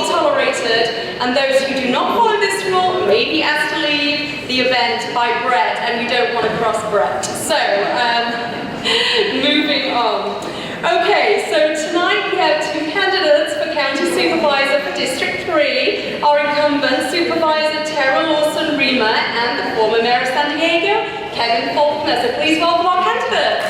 not tolerated, and those who do not follow this rule may be asked to leave the event by Brett, and we don't want to cross Brett. So, moving on. Okay, so tonight we have two candidates for County Supervisor for District 3, our incumbent Supervisor Tara Lawson-Remer and the former Mayor of San Diego, Kevin Faulkner. So please welcome our candidates.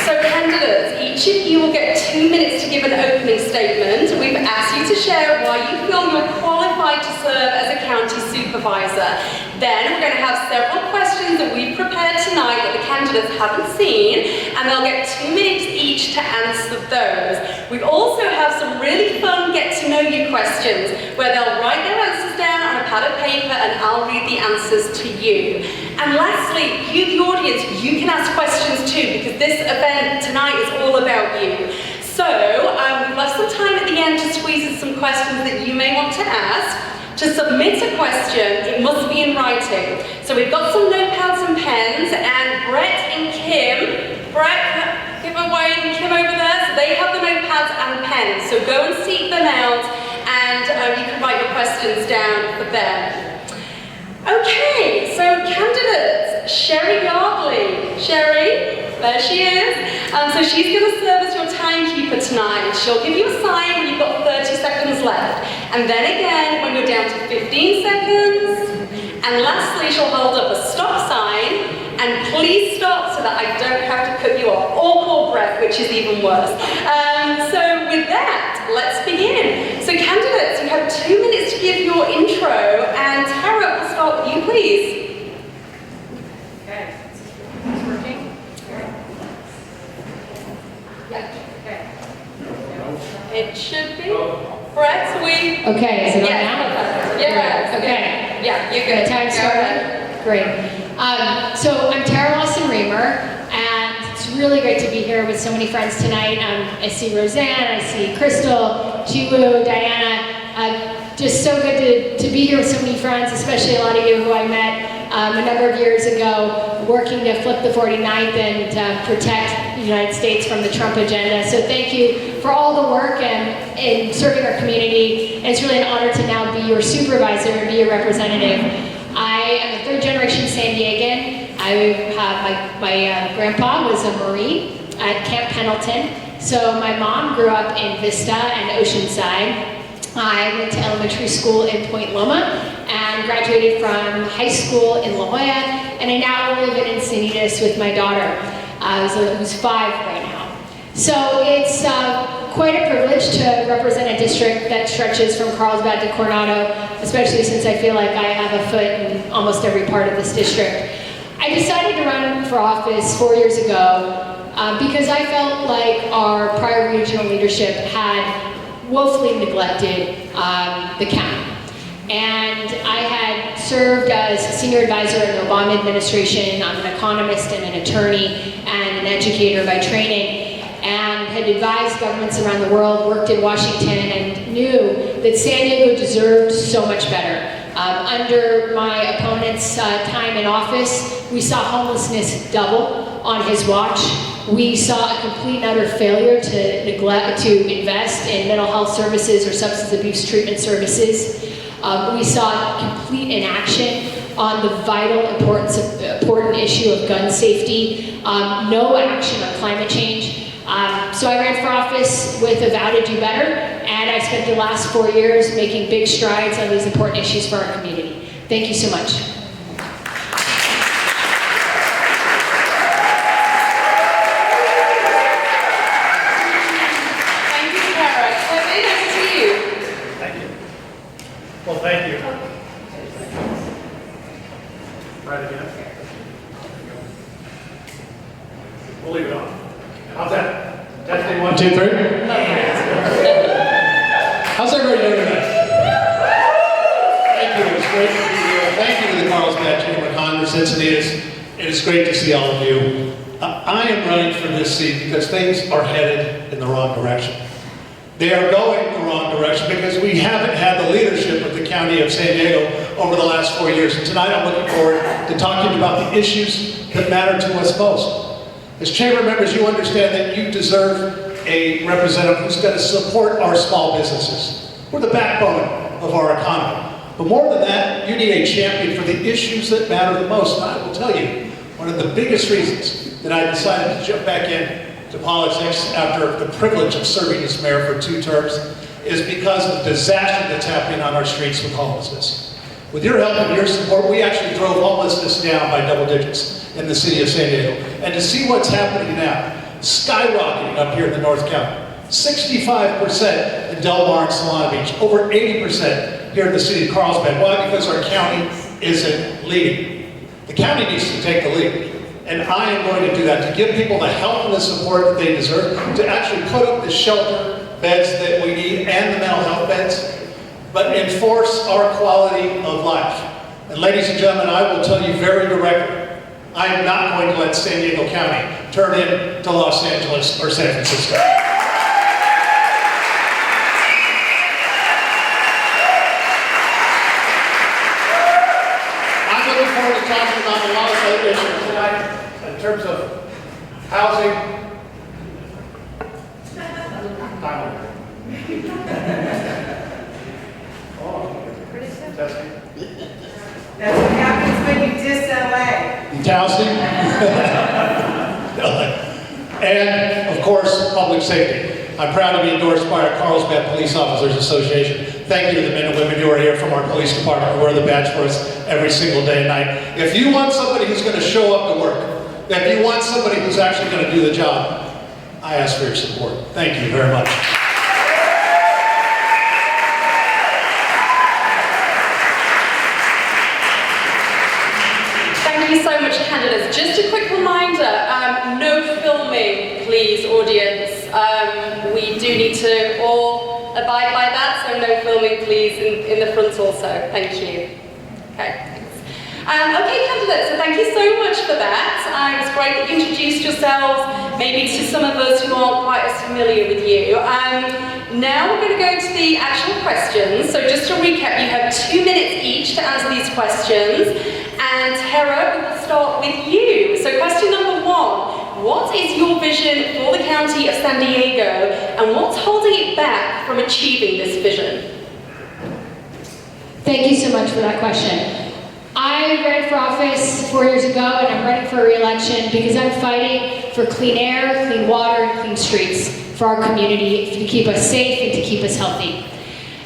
So candidates, each of you will get 2 minutes to give an opening statement. We've asked you to share why you feel you're qualified to serve as a county supervisor. Then we're going to have several questions that we've prepared tonight that the candidates haven't seen, and they'll get 2 minutes each to answer those. We also have some really fun get-to-know-you questions where they'll write their answers down on a pad of paper and I'll read the answers to you. And lastly, you, the audience, you can ask questions too, because this event tonight is all about you. So we've left some time at the end to squeeze in some questions that you may want to ask. To submit a question, it must be in writing. So we've got some notepads and pens, and Brett and Kim, Brett, give a wave, and Kim over there, so they have the notepads and pens. So go and seek them out, and you can write your questions down for them. Okay, so candidates, Sherry Yardley. Sherry, there she is. So she's going to serve as your timekeeper tonight. She'll give you a sign when you've got 30 seconds left. And then again when you're down to 15 seconds. And lastly, she'll hold up a stop sign. And please stop so that I don't have to cut you off. Or call Brett, which is even worse. So with that, let's begin. So candidates, you have 2 minutes to give your intro. And Tara, we'll start with you, please. Okay, is this working? Yeah. Okay. It should be. Brett, we... Okay, is it on yeah. now? Yeah. Okay. Yeah, you're good. Time started? Great. So I'm Tara Lawson-Remer, and it's really great to be here with so many friends tonight. I see Roseanne, I see Crystal, Jiwoo, Diana. Just so good to be here with so many friends, especially a lot of you who I met a number of years ago, working to flip the 49th and protect the United States from the Trump agenda. So thank you for all the work and in serving our community. And it's really an honor to now be your supervisor and be your representative. I am a third-generation San Diegan. I have my grandpa was a Marine at Camp Pendleton. So my mom grew up in Vista and Oceanside. I went to elementary school in Point Loma and graduated from high school in La Jolla, and I now live in Encinitas with my daughter, who's 5 right now. So it's quite a privilege to represent a district that stretches from Carlsbad to Coronado, especially since I feel like I have a foot in almost every part of this district. I decided to run for office 4 years ago because I felt like our prior regional leadership had woefully neglected the county. And I had served as senior advisor in the Obama administration. I'm an economist and an attorney and an educator by training, and had advised governments around the world, worked in Washington, and knew that San Diego deserved so much better. Under my opponent's time in office, we saw homelessness double on his watch. We saw a complete and utter failure to invest in mental health services or substance abuse treatment services. We saw complete inaction on the vital important issue of gun safety. No action on climate change. So I ran for office with a vow to do better, and I spent the last 4 years making big strides on these important issues for our community. Thank you so much. Well, thank you. Try it again. We'll leave it on. How's that? Testing 1, 2, 3. How's everybody doing tonight? Thank you. It's great to be here. Thank you to the Carlsbad Chamber of Commerce, Encinitas. It is great to see all of you. I am running for this seat because things are headed in the wrong direction. They are going the wrong direction because we haven't had the leadership of the County of San Diego over the last 4 years. And tonight I'm looking forward to talking about the issues that matter to us most. As chamber members, you understand that you deserve a representative who's going to support our small businesses. We're the backbone of our economy. But more than that, you need a champion for the issues that matter the most. And I will tell you, one of the biggest reasons that I decided to jump back into politics after the privilege of serving as mayor for 2 terms is because of the disaster that's happening on our streets with homelessness. With your help and your support, we actually drove homelessness down by double digits in the city of San Diego. And to see what's happening now, skyrocketing up here in the North County, 65% in Del Mar and Solana Beach, over 80% here in the city of Carlsbad. Why? Because our county isn't leading. The county needs to take the lead. And I am going to do that, to give people the help and the support that they deserve, to actually put up the shelter beds that we need and the mental health beds, but enforce our quality of life. And ladies and gentlemen, I will tell you very directly, I am not going to let San Diego County turn into Los Angeles or San Francisco. I'm looking forward to talking about a lot of other issues tonight in terms of housing. That's what happens when you diss LA. Housing. And, of course, public safety. I'm proud to be endorsed by our Carlsbad Police Officers Association. Thank you to the men and women who are here from our police department who wear the badge for us every single day and night. If you want somebody who's going to show up to work, if you want somebody who's actually going to do the job, I ask for your support. Thank you very much. Thank you so much, candidates. Just a quick reminder, no filming, please, audience. We do need to all abide by that, so no filming, please, in the front also. Thank you. Okay, thanks. Okay, candidates, so thank you so much for that. It was great that you introduced yourselves, maybe to some of us who aren't quite as familiar with you. Now we're going to go to the actual questions. So just to recap, you have 2 minutes each to answer these questions. And Tara, we will start with you. So question number 1, what is your vision for the County of San Diego and what's holding it back from achieving this vision? Thank you so much for that question. I ran for office 4 years ago and I'm running for re-election because I'm fighting for clean air, clean water, and clean streets for our community to keep us safe and to keep us healthy.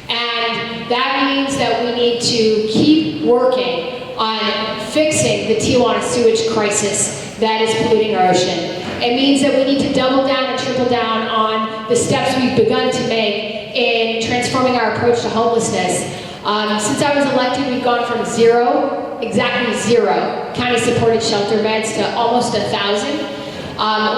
And that means that we need to keep working on fixing the Tijuana sewage crisis that is polluting our ocean. It means that we need to double down and triple down on the steps we've begun to make in transforming our approach to homelessness. Since I was elected, we've gone from exactly zero county-supported shelter beds to almost 1,000.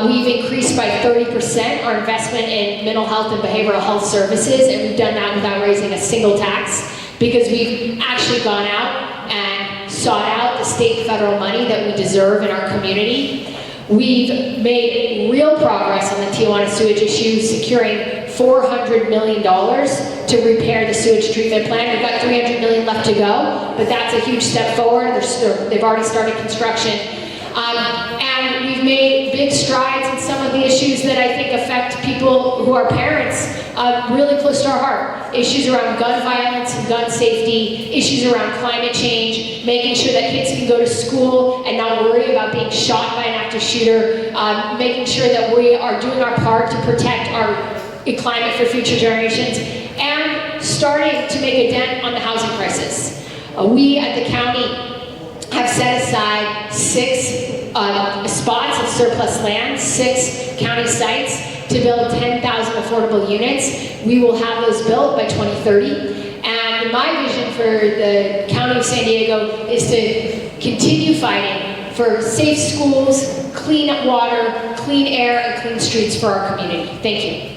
We've increased by 30% our investment in mental health and behavioral health services, and we've done that without raising a single tax because we've actually gone out and sought out the state and federal money that we deserve in our community. We've made real progress on the Tijuana sewage issue, securing $400 million to repair the sewage treatment plant. We've got $300 million left to go, but that's a huge step forward. They've already started construction. And we've made big strides in some of the issues that I think affect people who are parents really close to our heart. Issues around gun violence and gun safety, issues around climate change, making sure that kids can go to school and not worry about being shot by an active shooter, making sure that we are doing our part to protect our climate for future generations, and starting to make a dent on the housing crisis. We at the county have set aside 6 spots of surplus land, 6 county sites to build 10,000 affordable units. We will have those built by 2030. And my vision for the County of San Diego is to continue fighting for safe schools, clean water, clean air, and clean streets for our community. Thank you.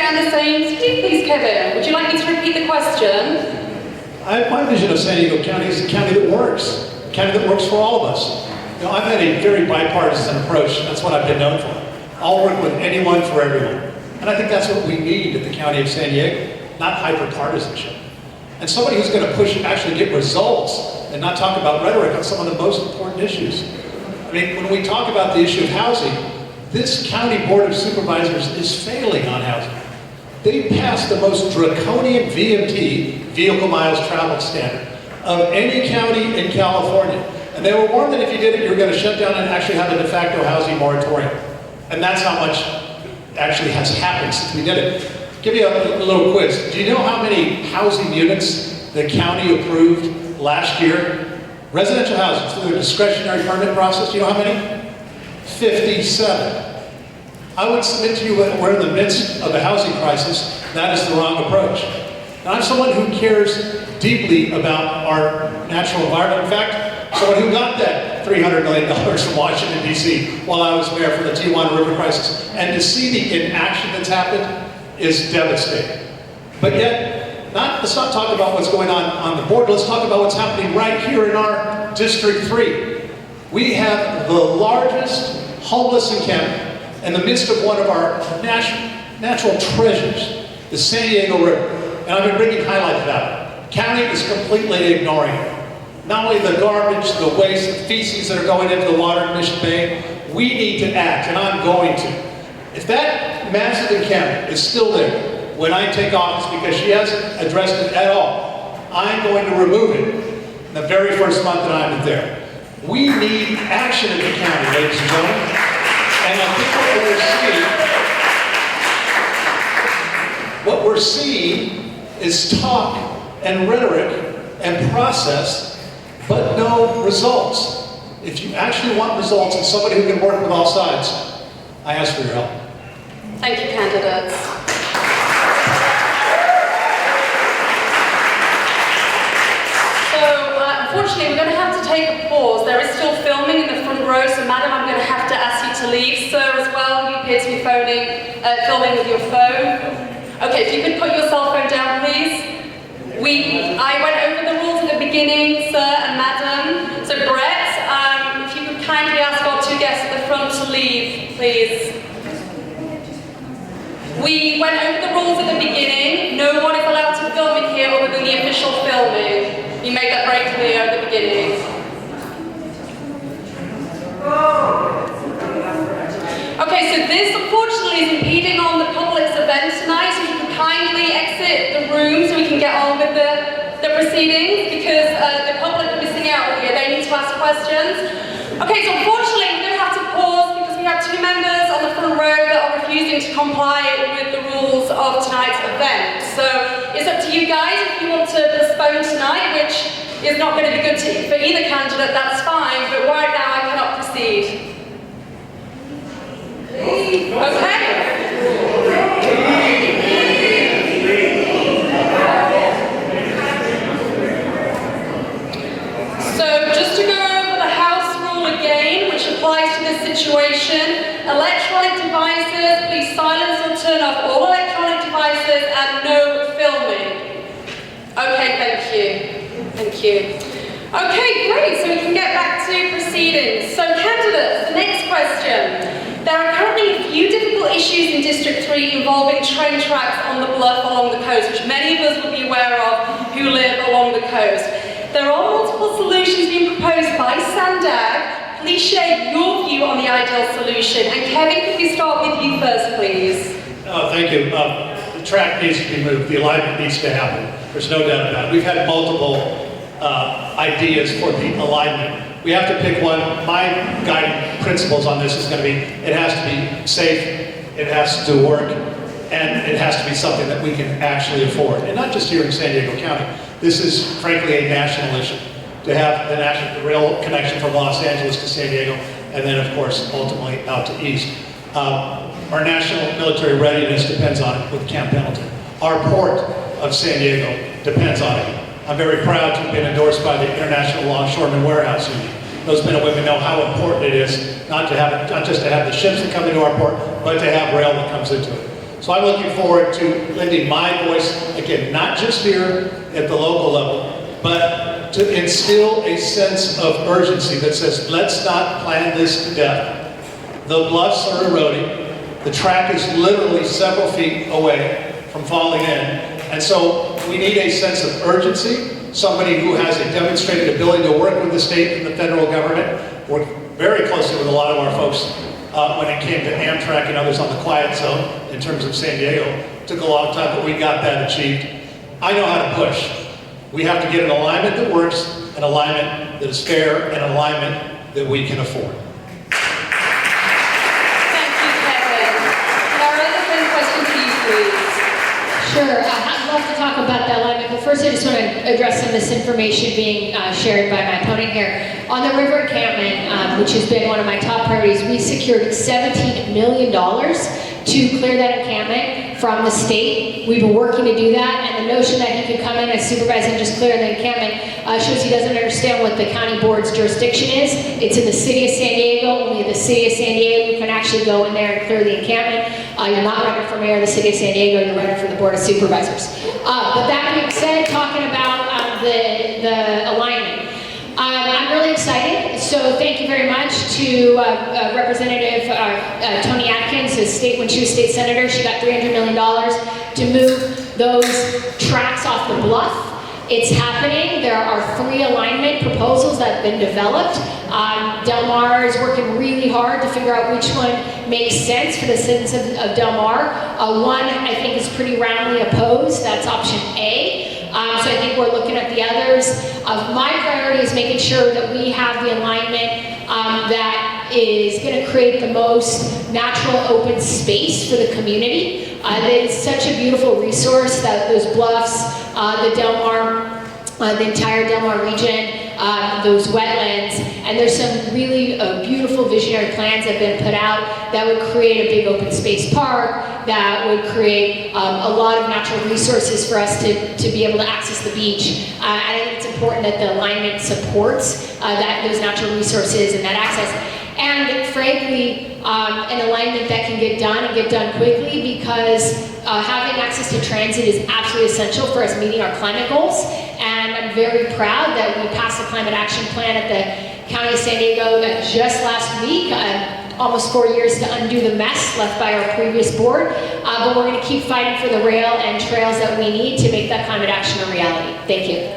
And the same to you, please, Kevin. Would you like me to repeat the question? My vision of San Diego County is a county that works, a county that works for all of us. You know, I've had a very bipartisan approach. That's what I've been known for. I'll work with anyone for everyone. And I think that's what we need at the County of San Diego. not hyper-partisanship. And somebody who's going to push, actually get results, and not talk about rhetoric on some of the most important issues. I mean, when we talk about the issue of housing, this county board of supervisors is failing on housing. They passed the most draconian VMT, vehicle miles traveled standard, of any county in California. And they were warned that if you did it, you were going to shut down and actually have a de facto housing moratorium. And that's how much actually has happened since we did it. Give you a little quiz. Do you know how many housing units the county approved last year? Residential housing through the discretionary permit process. Do you know how many? 57. I would submit to you that we're in the midst of a housing crisis. That is the wrong approach. And I'm someone who cares deeply about our natural environment. In fact, someone who got that $300 million from Washington, D.C. while I was mayor for the Tijuana River crisis. And to see the inaction that's happened is devastating. But yet, let's not talk about what's going on the board. Let's talk about what's happening right here in our District 3. We have the largest homeless encampment in the midst of one of our natural treasures, the San Diego River. And I've been bringing highlights about it. County is completely ignoring it. Not only the garbage, the waste, the feces that are going into the water in Mission Bay, we need to act, and I'm going to. If that massive encampment is still there when I take office because she hasn't addressed it at all, I'm going to remove it in the very first month that I'm there. We need action in the county, ladies and gentlemen. And I think what we're seeing is talk and rhetoric and process, but no results. If you actually want results and somebody who can work with all sides, I ask for your help. Thank you, candidates. Unfortunately, we're going to have to take a pause. There is still filming in the front row, so madam, I'm going to have to ask you to leave. Sir, as well, you appear to be filming with your phone. Okay, if you could put your cell phone down, please. I went over the rules at the beginning, sir and madam. So Brett, if you could kindly ask our two guests at the front to leave, please. We went over the rules at the beginning. No one is allowed to film in here other than the official filming. You made that very clear at the beginning. Okay, so this unfortunately is impeding on the public's event tonight, so if you can kindly exit the room so we can get on with the proceedings, because the public are missing out here. They need to ask questions. Okay, so unfortunately we're going to have to pause because we have two members on the front row that are refusing to comply with the rules of tonight's event. So it's up to you guys. If you want to postpone tonight, which is not going to be good for either candidate, that's fine, but right now I cannot proceed. Okay. So just to go over the House rule again, which applies to this situation, electronic devices, please silence or turn off all electronic devices and no filming. Okay, thank you. Thank you. Okay, great, so we can get back to proceedings. So candidates, the next question. There are currently a few difficult issues in District 3 involving train tracks on the bluff along the coast, which many of us will be aware of who live along the coast. There are multiple solutions being proposed by Sandag. Please share your view on the ideal solution. And Kevin, could we start with you first, please? Oh, thank you. The track needs to be moved. The alignment needs to happen. There's no doubt about it. We've had multiple ideas for the alignment. We have to pick one. My guiding principles on this is going to be, it has to be safe, it has to work, and it has to be something that we can actually afford. And not just here in San Diego County. This is, frankly, a national issue. To have the rail connection from Los Angeles to San Diego, and then, of course, ultimately out to East. Our national military readiness depends on it with Camp Pendleton. Our port of San Diego depends on it. I'm very proud to have been endorsed by the International Longshoremen Warehouse Union. Those men and women know how important it is not just to have the ships that come into our port, but to have rail that comes into it. So I'm looking forward to lending my voice, again, not just here at the local level, but to instill a sense of urgency that says, let's not plan this to death. The bluffs are eroding. The track is literally several feet away from falling in. And so we need a sense of urgency, somebody who has a demonstrated ability to work with the state and the federal government, work very closely with a lot of our folks when it came to Amtrak and others on the quiet zone in terms of San Diego. It took a long time, but we got that achieved. I know how to push. We have to get an alignment that works, an alignment that is fair, and an alignment that we can afford. Thank you, Kevin. Laura, the same question to you, please. Sure, I'd love to talk about that alignment, but first I just want to address some misinformation being shared by my opponent here. On the river encampment, which has been one of my top priorities, we secured $17 million to clear that encampment from the state. We've been working to do that, and the notion that he could come in as supervisor and just clear the encampment shows he doesn't understand what the county board's jurisdiction is. It's in the city of San Diego. Only the city of San Diego can actually go in there and clear the encampment. You're not running for mayor of the city of San Diego, you're running for the board of supervisors. But that being said, talking about the alignment. I'm really excited, so thank you very much to Representative Toni Atkins, when she was state senator. She got $300 million to move those tracks off the bluff. It's happening. There are 3 alignment proposals that have been developed. Del Mar is working really hard to figure out which one makes sense for the citizens of Del Mar. One, I think, is pretty roundly opposed. That's option A. So I think we're looking at the others. My priority is making sure that we have the alignment that is going to create the most natural open space for the community. That is such a beautiful resource, that those bluffs, the Del Mar, the entire Del Mar region, those wetlands, and there's some really beautiful visionary plans that have been put out that would create a big open space park, that would create a lot of natural resources for us to be able to access the beach. And I think it's important that the alignment supports those natural resources and that access. And frankly, an alignment that can get done and get done quickly, because having access to transit is absolutely essential for us meeting our climate goals. And I'm very proud that we passed the climate action plan at the County of San Diego just last week. Almost 4 years to undo the mess left by our previous board. But we're going to keep fighting for the rail and trails that we need to make that climate action a reality. Thank you.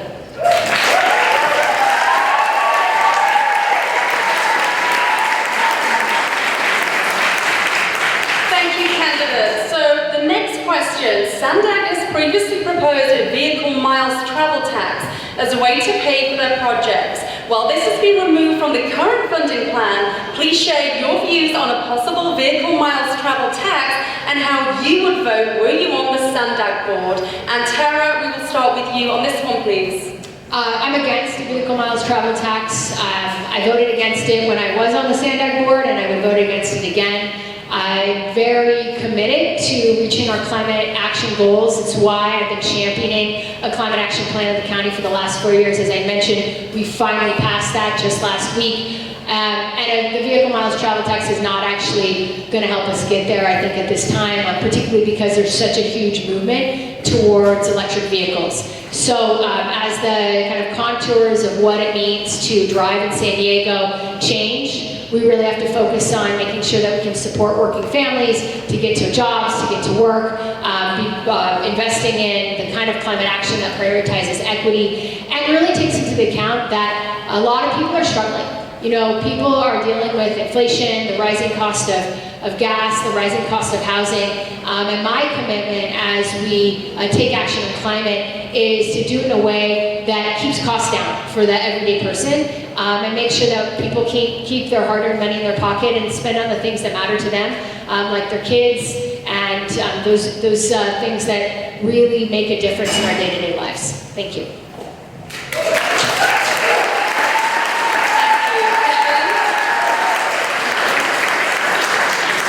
Sandag has previously proposed a vehicle miles travel tax as a way to pay for their projects. While this has been removed from the current funding plan, please share your views on a possible vehicle miles travel tax and how you would vote were you on the Sandag board. And Tara, we will start with you on this one, please. I'm against the vehicle miles travel tax. I voted against it when I was on the Sandag board, and I would vote against it again. I'm very committed to reaching our climate action goals. It's why I've been championing a climate action plan of the county for the last 4 years. As I mentioned, we finally passed that just last week. And the vehicle miles travel tax is not actually going to help us get there, I think, at this time, particularly because there's such a huge movement towards electric vehicles. So as the kind of contours of what it means to drive in San Diego change, we really have to focus on making sure that we can support working families to get to jobs, to get to work, investing in the kind of climate action that prioritizes equity, and really takes into account that a lot of people are struggling. You know, people are dealing with inflation, the rising cost of gas, the rising cost of housing, and my commitment as we take action on climate is to do it in a way that keeps costs down for the everyday person, and make sure that people keep their hard-earned money in their pocket and spend on the things that matter to them, like their kids and those things that really make a difference in our day-to-day lives. Thank you.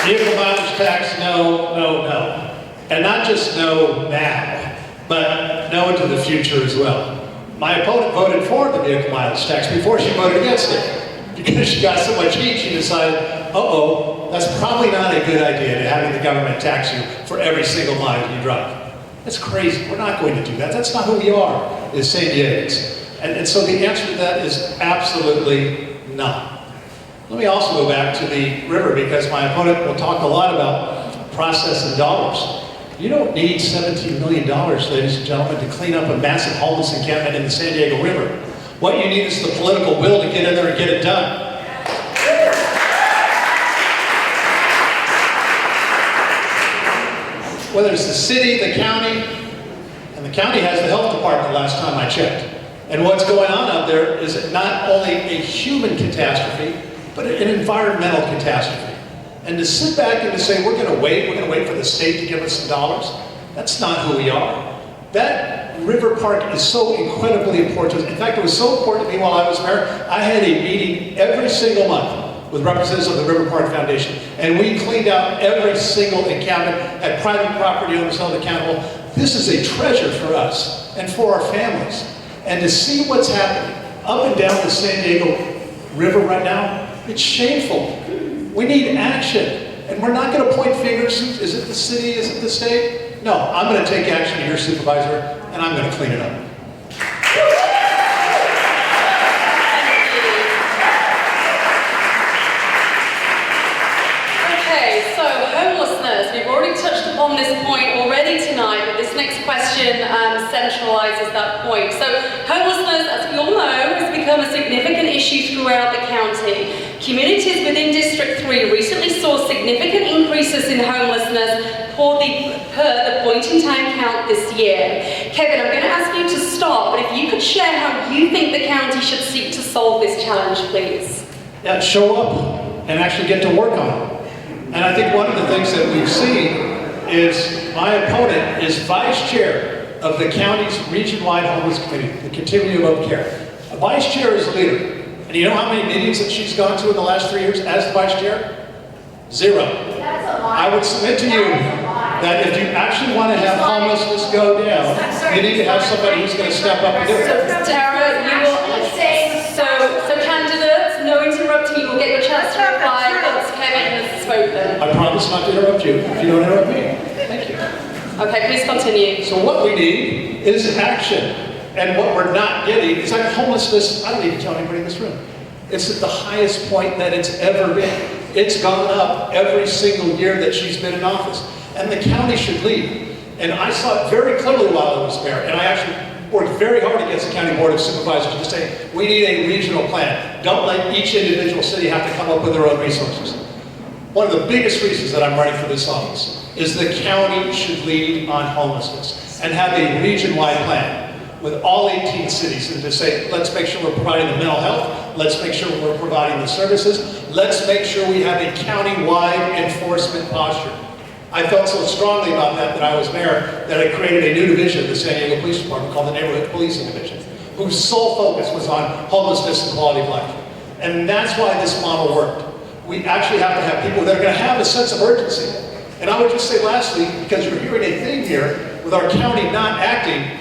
Vehicle mileage tax, no, no, no. And not just no now, but no into the future as well. My opponent voted for the vehicle mileage tax before she voted against it. Because she got so much heat, she decided, uh-oh, that's probably not a good idea to having the government tax you for every single mile you drive. That's crazy. We're not going to do that. That's not who we are as San Diegans. And so the answer to that is absolutely not. Let me also go back to the river, because my opponent will talk a lot about process and dollars. You don't need $17 million, ladies and gentlemen, to clean up a massive homeless encampment in the San Diego River. What you need is the political will to get in there and get it done. Whether it's the city, the county, and the county has the health department last time I checked. And what's going on out there is not only a human catastrophe, but an environmental catastrophe. And to sit back and to say, we're going to wait for the state to give us some dollars, that's not who we are. That river park is so incredibly important. In fact, it was so important to me while I was mayor, I had a meeting every single month with representatives of the River Park Foundation. And we cleaned out every single encampment, had private property owners held accountable. This is a treasure for us and for our families. And to see what's happening up and down the San Diego River right now, it's shameful. We need action. And we're not going to point fingers. Is it the city? Is it the state? No, I'm going to take action here, Supervisor, and I'm going to clean it up. Okay, so homelessness. We've already touched upon this point already tonight, but this next question centralizes that point. So homelessness, as we all know, has become a significant issue throughout the county. Communities within District 3 recently saw significant increases in homelessness per the point-in-time count this year. Kevin, I'm going to ask you to start, but if you could share how you think the county should seek to solve this challenge, please. Yeah, show up and actually get to work on it. And I think one of the things that we've seen is my opponent is vice chair of the county's region-wide homeless committee, the Continuum of Care. A vice chair is a leader. And you know how many meetings that she's gone to in the last 3 years as the vice chair? 0. I would submit to you that if you actually want to have homelessness go down, you need to have somebody who's going to step up and do it. So, Tara, you will so candidates, no interrupting, you will get your chance to reply once Kevin has spoken. I promise not to interrupt you if you don't interrupt me. Thank you. Okay, please continue. So what we need is action. And what we're not getting is like homelessness, I don't need to tell anybody in this room. It's at the highest point that it's ever been. It's gone up every single year that she's been in office. And the county should lead. And I saw it very clearly while I was mayor. And I actually worked very hard against the County Board of Supervisors to say, we need a regional plan. Don't let each individual city have to come up with their own resources. One of the biggest reasons that I'm running for this office is the county should lead on homelessness and have a region-wide plan with all 18 cities, and to say, let's make sure we're providing the mental health, let's make sure we're providing the services, let's make sure we have a county-wide enforcement posture. I felt so strongly about that I was mayor that I created a new division of the San Diego Police Department called the Neighborhood Policing Division, whose sole focus was on homelessness and quality of life. And that's why this model worked. We actually have to have people that are going to have a sense of urgency. And I would just say lastly, because you're hearing a theme here with our county not acting,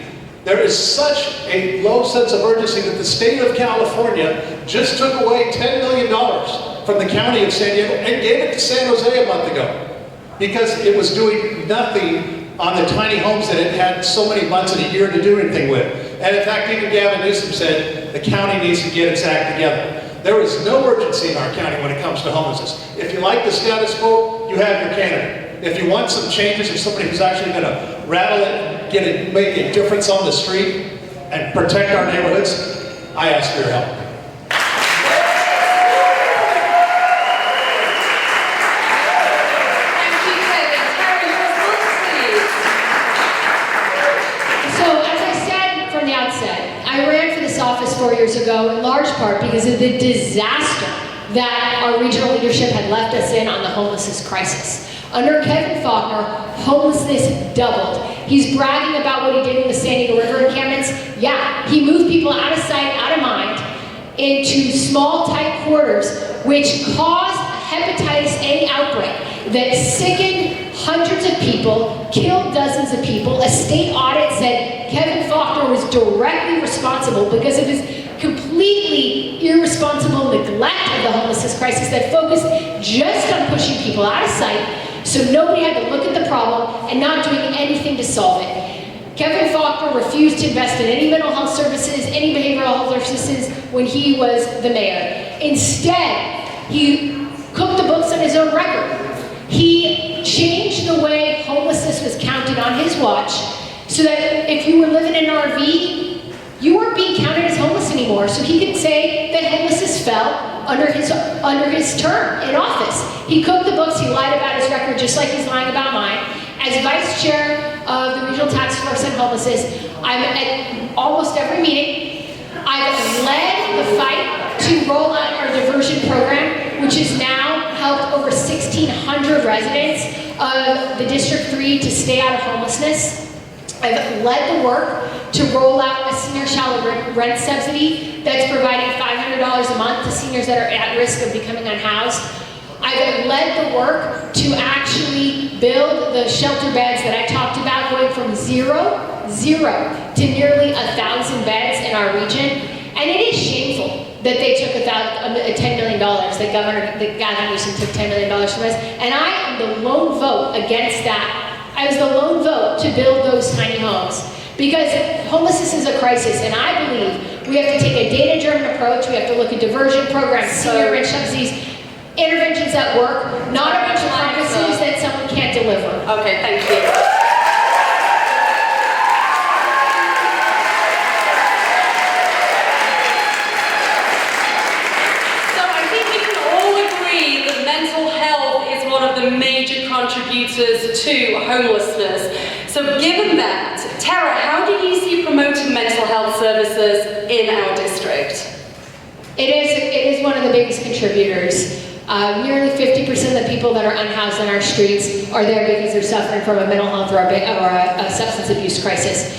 there is such a low sense of urgency that the state of California just took away $10 million from the county of San Diego and gave it to San Jose a month ago because it was doing nothing on the tiny homes that it had so many months and a year to do anything with. And in fact, even Gavin Newsom said the county needs to get its act together. There is no urgency in our county when it comes to homelessness. If you like the status quo, you have your candidate. If you want some changes or somebody who's actually going to rattle it, make a difference on the street and protect our neighborhoods, I ask for your help. Thank you, Kevin. Tara, your response, please. So, as I said from the outset, I ran for this office 4 years ago in large part because of the disaster that our regional leadership had left us in on the homelessness crisis. Under Kevin Faulkner, homelessness doubled. He's bragging about what he did in the San Diego River encampments. Yeah, he moved people out of sight, out of mind, into small, tight quarters, which caused a hepatitis A outbreak that sickened hundreds of people, killed dozens of people. A state audit said Kevin Faulkner was directly responsible because of his completely irresponsible neglect of the homelessness crisis that focused just on pushing people out of sight, so nobody had to look at the problem and not doing anything to solve it. Kevin Faulkner refused to invest in any mental health services, any behavioral health services when he was the mayor. Instead, he cooked the books on his own record. He changed the way homeless homelessness was counted on his watch, so that if you were living in an RV, you weren't being counted as homeless anymore. So he could say that homelessness fell under his term in office. He cooked the books, he lied about his record just like he's lying about mine. As vice chair of the Regional Task Force on Homelessness, I'm at almost every meeting. I've led the fight to roll out our diversion program, which has now helped over 1,600 residents of the District 3 to stay out of homelessness. I've led the work to roll out a senior shallow rent subsidy that's providing $500 a month to seniors that are at risk of becoming unhoused. I've led the work to actually build the shelter beds that I talked about, going from zero to nearly 1,000 beds in our region. And it is shameful that they took $10 million, that Gavin Newsom took $10 million from us. And I am the lone vote against that. I was the lone vote to build those tiny homes. Because homelessness is a crisis, and I believe we have to take a data-driven approach. We have to look at diversion programs, senior rent subsidies, interventions that work, not a bunch of promises that someone can't deliver. Okay, thank you. So I think we can all agree that mental health is one of the major contributors to homelessness. So given that, Tara, how do you see promoting mental health services in our district? It is one of the biggest contributors. Nearly 50% of the people that are unhoused on our streets are there because they're suffering from a mental health or a substance abuse crisis.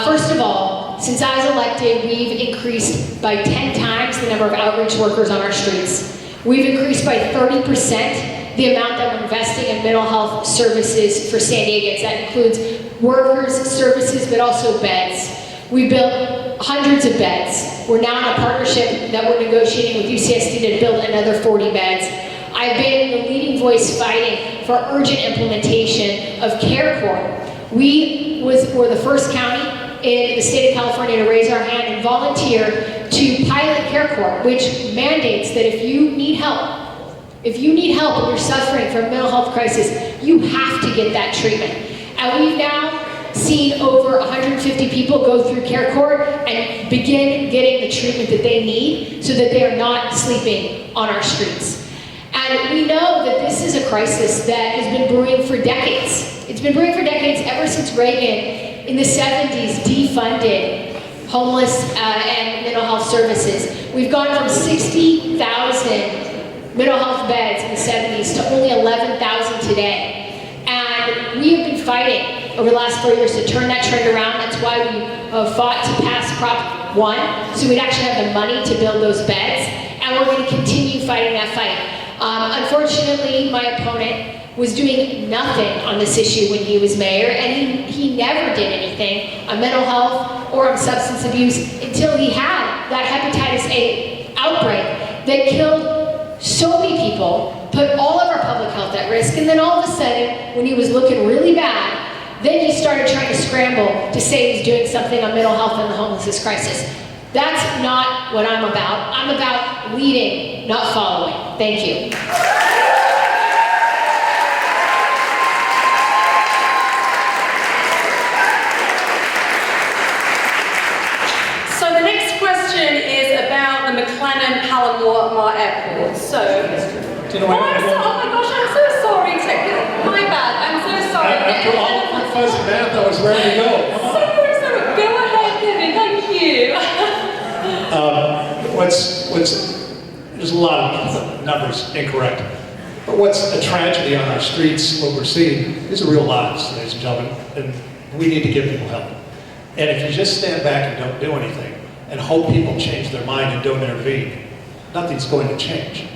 First of all, since I was elected, we've increased by 10 times the number of outreach workers on our streets. We've increased by 30% the amount that we're investing in mental health services for San Diegans. That includes workers, services, but also beds. We built hundreds of beds. We're now in a partnership that we're negotiating with UCSD to build another 40 beds. I've been the leading voice fighting for urgent implementation of CareCorps. We were the first county in the state of California to raise our hand and volunteer to pilot CareCorps, which mandates that if you need help and you're suffering from a mental health crisis, you have to get that treatment. And we've now seen over 150 people go through CareCorps and begin getting the treatment that they need so that they are not sleeping on our streets. And we know that this is a crisis that has been brewing for decades. It's been brewing for decades ever since Reagan in the 70s defunded homeless and mental health services. We've gone from 60,000 mental health beds in the 70s to only 11,000 today. And we have been fighting over the last 4 years to turn that trend around. That's why we fought to pass Prop 1, so we'd actually have the money to build those beds. And we're going to continue fighting that fight. Unfortunately, my opponent was doing nothing on this issue when he was mayor, and he never did anything on mental health or on substance abuse until he had that hepatitis A outbreak that killed so many people, put all of our public health at risk, and then all of a sudden, when he was looking really bad, then he started trying to scramble to say he's doing something on mental health and the homelessness crisis. That's not what I'm about. I'm about leading, not following. Thank you. So the next question is about the McLennan-Palomar Airport. So, Do you know oh my gosh, I'm so sorry. My bad, I'm so sorry. After all the quick fuzzy math, I was ready to go. Come on. Sorry. Go ahead, Kevin. Thank you. There's a lot of numbers incorrect. But what's a tragedy on our streets, what we're seeing, is real lives, ladies and gentlemen, and we need to give people help. And if you just stand back and don't do anything, and hope people change their mind and don't intervene, nothing's going to change.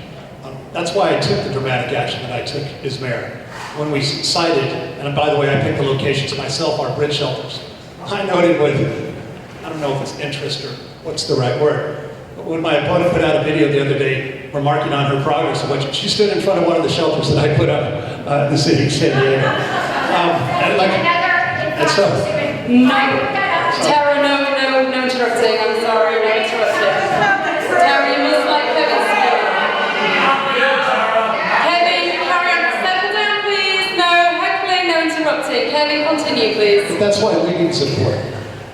That's why I took the dramatic action that I took as mayor. When we cited, and by the way, I picked the locations myself, our bridge shelters. I noted with, I don't know if it's interest or what's the right word, but when my opponent put out a video the other day remarking on her progress of what she stood in front of one of the shelters that I put up in the city of San Diego. And so, Tara, no interrupting. I'm sorry, no interrupting. Tara, you must like Kevin speak. Kevin, carry on. Settle down, please. No heckling, no interrupting. continue, please. But that's why we need support.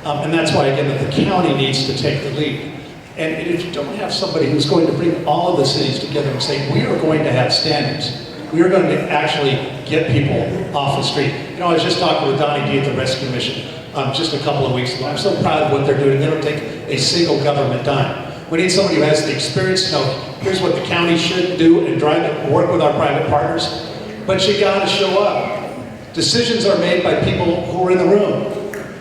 And that's why, again, that the county needs to take the lead. And if you don't have somebody who's going to bring all of the cities together and say, we are going to have standards, we are going to actually get people off the street. You know, I was just talking with Donnie D at the Rescue Mission just a couple of weeks ago. I'm so proud of what they're doing. They don't take a single government dime. We need somebody who has the experience to know, here's what the county should do and drive it, work with our private partners. But you got to show up. Decisions are made by people who are in the room.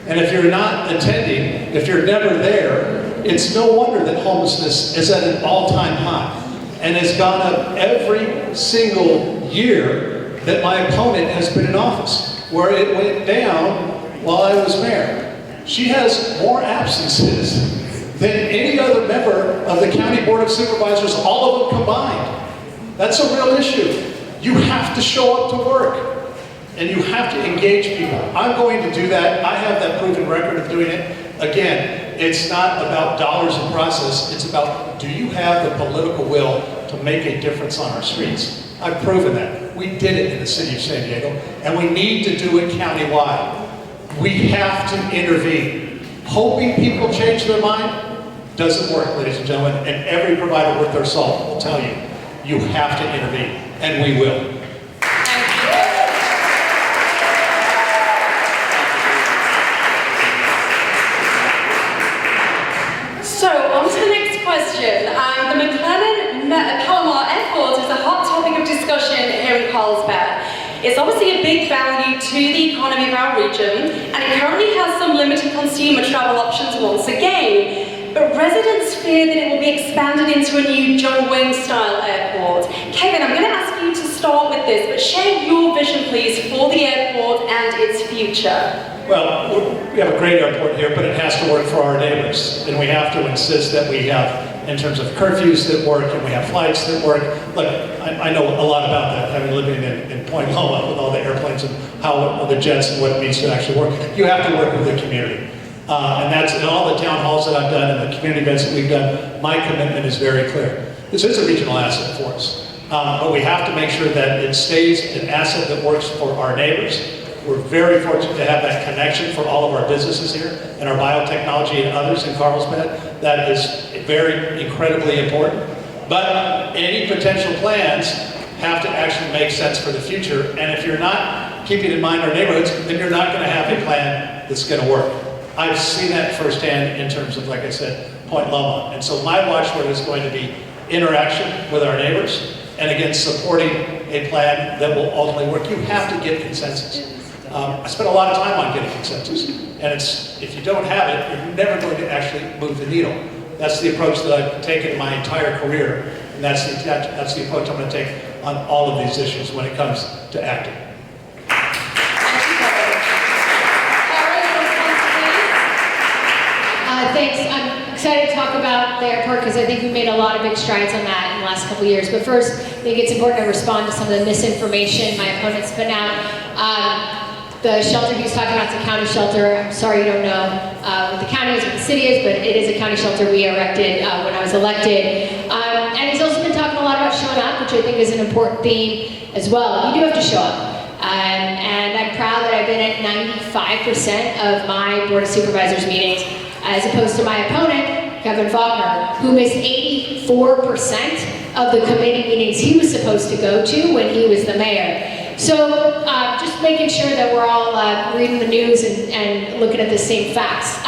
And if you're not attending, if you're never there, it's no wonder that homelessness is at an all-time high and has gone up every single year that my opponent has been in office, where it went down while I was mayor. She has more absences than any other member of the County Board of Supervisors, all of them combined. That's a real issue. You have to show up to work. And you have to engage people. I'm going to do that. I have that proven record of doing it. Again, it's not about dollars and process. It's about, do you have the political will to make a difference on our streets? I've proven that. We did it in the city of San Diego, and we need to do it countywide. We have to intervene. Hoping people change their mind doesn't work, ladies and gentlemen, and every provider worth their salt will tell you, you have to intervene, and we will. The McLennan-Palomar Airport is a hot topic of discussion here in Carlsbad. It's obviously a big value to the economy of our region, and it currently has some limited consumer travel options once again. But residents fear that it will be expanded into a new John Wayne-style airport. Kevin, I'm going to ask you to start with this, but share your vision, please, for the airport and its future. Well, we have a great airport here, but it has to work for our neighbors. And we have to insist that we have, in terms of curfews that work, and we have flights that work. Look, I know a lot about that, having lived in Point Loma with all the airplanes and how the jets and what it means to actually work. You have to work with the community. And that's in all the town halls that I've done and the community events that we've done, my commitment is very clear. This is a regional asset for us. But we have to make sure that it stays an asset that works for our neighbors. We're very fortunate to have that connection for all of our businesses here and our biotechnology and others in Carlsbad. That is very incredibly important. But any potential plans have to actually make sense for the future. And if you're not keeping in mind our neighborhoods, then you're not going to have a plan that's going to work. I've seen that firsthand in terms of, like I said, Point Loma. And so my watchword is going to be interaction with our neighbors, and again, supporting a plan that will ultimately work. You have to get consensus. I spent a lot of time on getting consensus, and if you don't have it, you're never going to actually move the needle. That's the approach that I've taken my entire career, and that's the approach I'm going to take on all of these issues when it comes to acting. Thanks. I'm excited to talk about the airport because I think we made a lot of big strides on that in the last couple of years. But first, I think it's important to respond to some of the misinformation my opponent's put out. The shelter he was talking about is a county shelter. I'm sorry you don't know what the county is, what the city is, but it is a county shelter we erected when I was elected. And he's also been talking a lot about showing up, which I think is an important theme as well. You do have to show up. And I'm proud that I've been at 95% of my Board of Supervisors meetings, as opposed to my opponent, Kevin Faulkner, who missed 84% of the committee meetings he was supposed to go to when he was the mayor. So just making sure that we're all reading the news and looking at the same facts.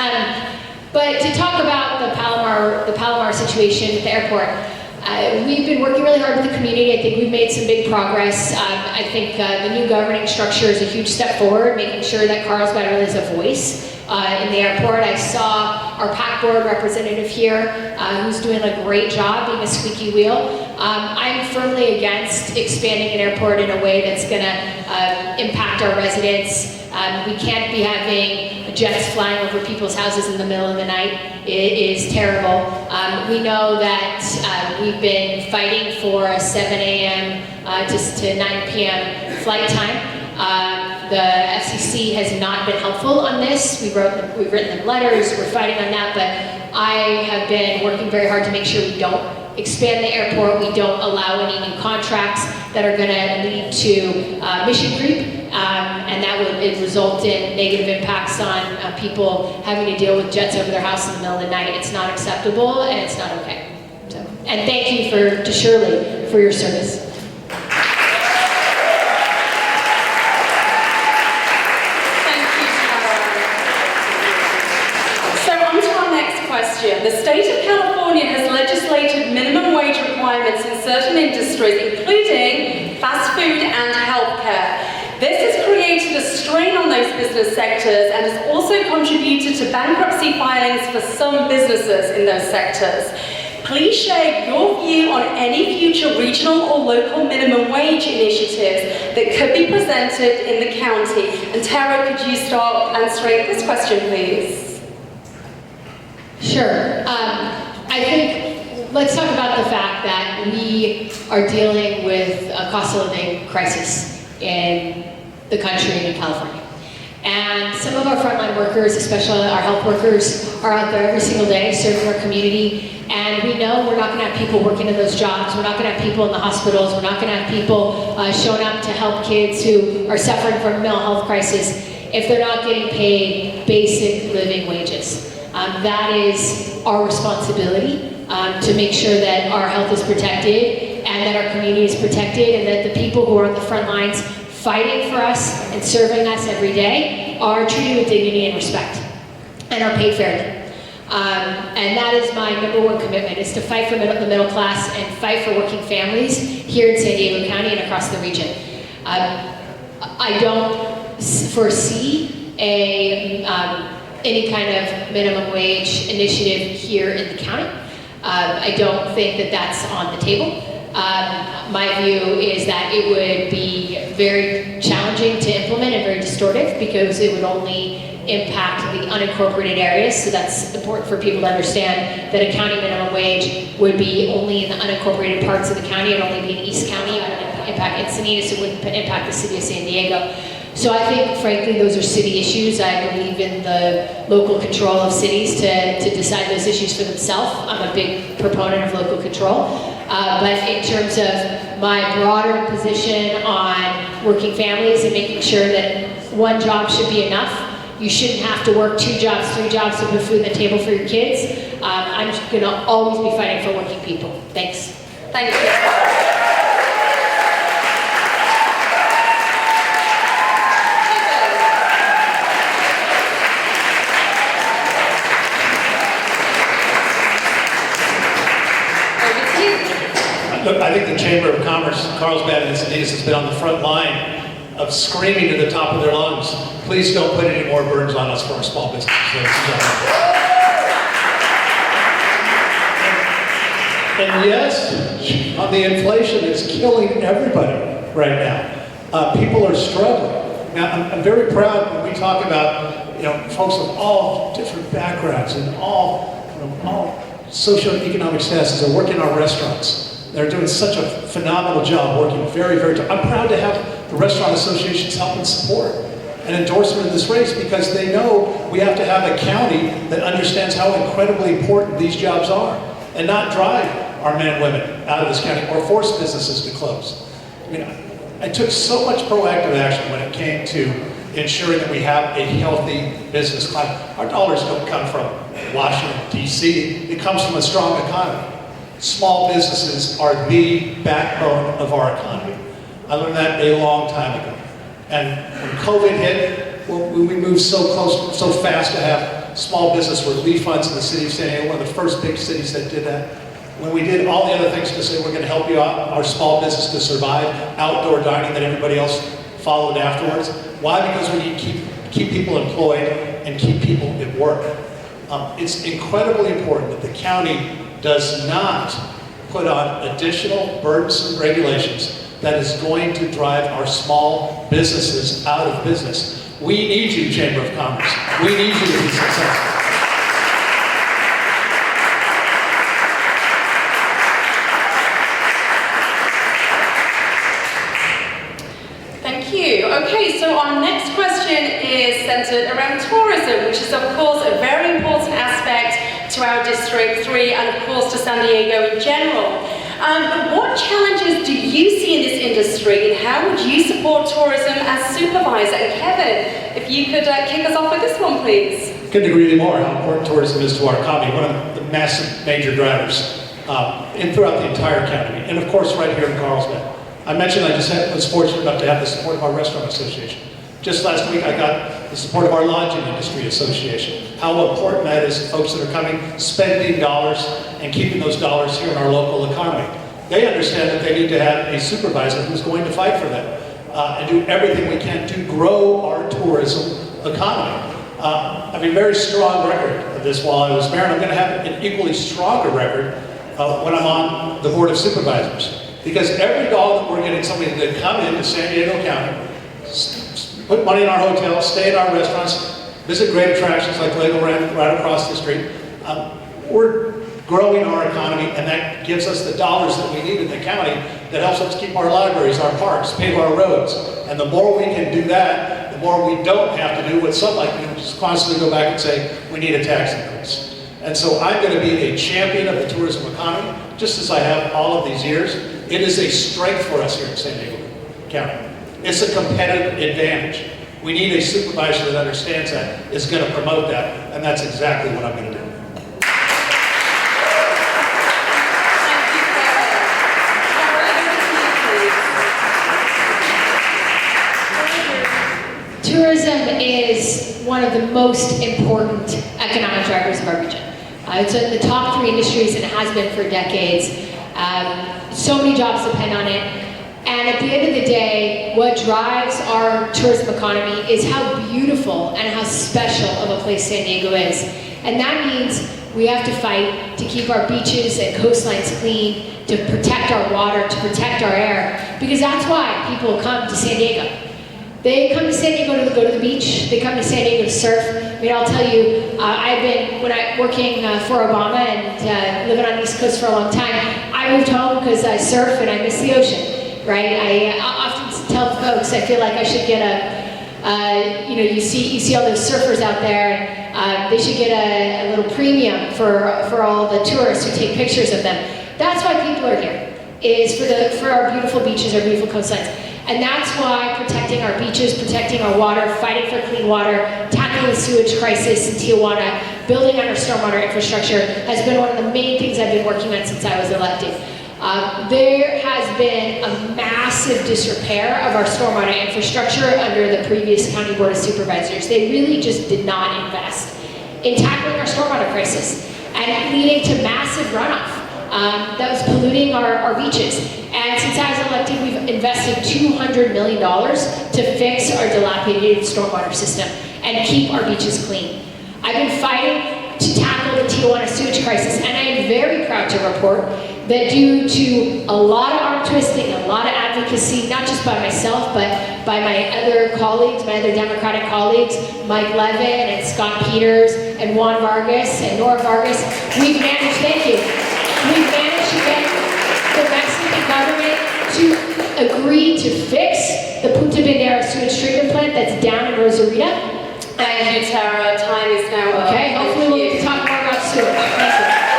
But to talk about the Palomar situation at the airport, we've been working really hard with the community. I think we've made some big progress. I think the new governing structure is a huge step forward, making sure that Carlsbad really has a voice in the airport. I saw our PAC board representative here, who's doing a great job being a squeaky wheel. I'm firmly against expanding an airport in a way that's going to impact our residents. We can't be having jets flying over people's houses in the middle of the night. It is terrible. We know that we've been fighting for a 7 a.m. to 9 p.m. flight time. The FCC has not been helpful on this. We've written them letters, we're fighting on that, but I have been working very hard to make sure we don't expand the airport, we don't allow any new contracts that are going to lead to mission creep, and that would result in negative impacts on people having to deal with jets over their house in the middle of the night. It's not acceptable, and it's not okay. So, and thank you to Shirley for your service. Question. The state of California has legislated minimum wage requirements in certain industries, including fast food and healthcare. This has created a strain on those business sectors and has also contributed to bankruptcy filings for some businesses in those sectors. Please share your view on any future regional or local minimum wage initiatives that could be presented in the county. And Tara, could you start answering this question, please? Sure. I think let's talk about the fact that we are dealing with a cost of living crisis in the country and in California. And some of our frontline workers, especially our health workers, are out there every single day serving our community. And we know we're not going to have people working in those jobs. We're not going to have people in the hospitals. We're not going to have people showing up to help kids who are suffering from a mental health crisis if they're not getting paid basic living wages. That is our responsibility to make sure that our health is protected and that our community is protected and that the people who are on the front lines fighting for us and serving us every day are treated with dignity and respect and are paid fairly. And that is my #1 commitment, is to fight for the middle class and fight for working families here in San Diego County and across the region. I don't foresee any kind of minimum wage initiative here in the county. I don't think that that's on the table. My view is that it would be very challenging to implement and very distortive because it would only impact the unincorporated areas. So that's important for people to understand that a county minimum wage would be only in the unincorporated parts of the county. It would only be in East County. It wouldn't impact Encinitas. It wouldn't impact the city of San Diego. So I think, frankly, those are city issues. I believe in the local control of cities to decide those issues for themselves. I'm a big proponent of local control. But in terms of my broader position on working families and making sure that one job should be enough, you shouldn't have to work 2 jobs, 3 jobs to put food on the table for your kids. I'm going to always be fighting for working people. Thanks. Thank you. Look, I think the Chamber of Commerce, Carlsbad and Encinitas, has been on the front line of screaming to the top of their lungs, please don't put any more burdens on us for our small businesses. And yes, on the inflation, it's killing everybody right now. People are struggling. Now, I'm very proud when we talk about, folks of all different backgrounds and all socioeconomic statuses that work in our restaurants. They're doing such a phenomenal job working very, very tough. I'm proud to have the restaurant associations help and support an endorsement of this race because they know we have to have a county that understands how incredibly important these jobs are and not drive our men and women out of this county or force businesses to close. I took so much proactive action when it came to ensuring that we have a healthy business climate. Our dollars don't come from Washington, D.C. It comes from a strong economy. Small businesses are the backbone of our economy. I learned that a long time ago. And when COVID hit, we moved so fast to have small business relief funds in the city of San Diego, one of the first big cities that did that. When we did all the other things to say we're going to help you out, our small business to survive, outdoor dining that everybody else followed afterwards. Why? Because we need to keep people employed and keep people at work. It's incredibly important that the county does not put on additional burdensome regulations that is going to drive our small businesses out of business. We need you, Chamber of Commerce. We need you to be successful. Thank you. Okay, so our next question is centered around tourism, which is of course a very important aspect to our District 3 and of course to San Diego in general. But what challenges do you see in this industry, and how would you support tourism as supervisor? And Kevin, if you could kick us off with this one, please. Couldn't agree more how important tourism is to our economy, one of the massive major drivers throughout the entire county, and of course right here in Carlsbad. I mentioned I was fortunate enough to have the support of our restaurant association. Just last week I got the support of our lodging industry association. How important that is to folks that are coming, spending dollars, and keeping those dollars here in our local economy. They understand that they need to have a supervisor who's going to fight for them and do everything we can to grow our tourism economy. I have a very strong record of this while I was mayor, and I'm going to have an equally stronger record when I'm on the Board of Supervisors. Because every dollar that we're getting somebody to come into San Diego County, put money in our hotels, stay in our restaurants, visit great attractions like Legoland right across the street, we're growing our economy, and that gives us the dollars that we need in the county that helps us keep our libraries, our parks, pave our roads. And the more we can do that, the more we don't have to do what some like to do, just constantly go back and say, we need a tax increase. And so I'm going to be a champion of the tourism economy, just as I have all of these years. It is a strength for us here in San Diego County. It's a competitive advantage. We need a supervisor that understands that, is going to promote that, and that's exactly what I'm going to do. Tourism is one of the most important economic drivers of our region. It's in the top 3 industries, and it has been for decades. So many jobs depend on it. And at the end of the day, what drives our tourism economy is how beautiful and how special of a place San Diego is. And that means we have to fight to keep our beaches and coastlines clean, to protect our water, to protect our air, because that's why people come to San Diego. They come to San Diego to go to the beach. They come to San Diego to surf. I mean, I'll tell you, I've been working for Obama and living on the East Coast for a long time. I moved home because I surf and I miss the ocean, right? I often tell folks I feel like I should get you see all those surfers out there, and they should get a little premium for all the tourists who take pictures of them. That's why people are here, is for our beautiful beaches, our beautiful coastlines. And that's why protecting our beaches, protecting our water, fighting for clean water, tackling the sewage crisis in Tijuana, building on our stormwater infrastructure has been one of the main things I've been working on since I was elected. There has been a massive disrepair of our stormwater infrastructure under the previous County Board of Supervisors. They really just did not invest in tackling our stormwater crisis and leading to massive runoff that was polluting our beaches. And since I was elected, we've invested $200 million to fix our dilapidated stormwater system and keep our beaches clean. I've been fighting to tackle the Tijuana sewage crisis, and I am very proud to report that due to a lot of arm twisting, a lot of advocacy, not just by myself, but by my other colleagues, my other Democratic colleagues, Mike Levin and Scott Peters and Juan Vargas and Nora Vargas, we've managed to get the Mexican government to agree to fix the Punta Bandera sewage treatment plant that's down in Rosarita. Thank you, Tara. Time is now up. Okay, hopefully we'll get to talk more about sewage. Thank you.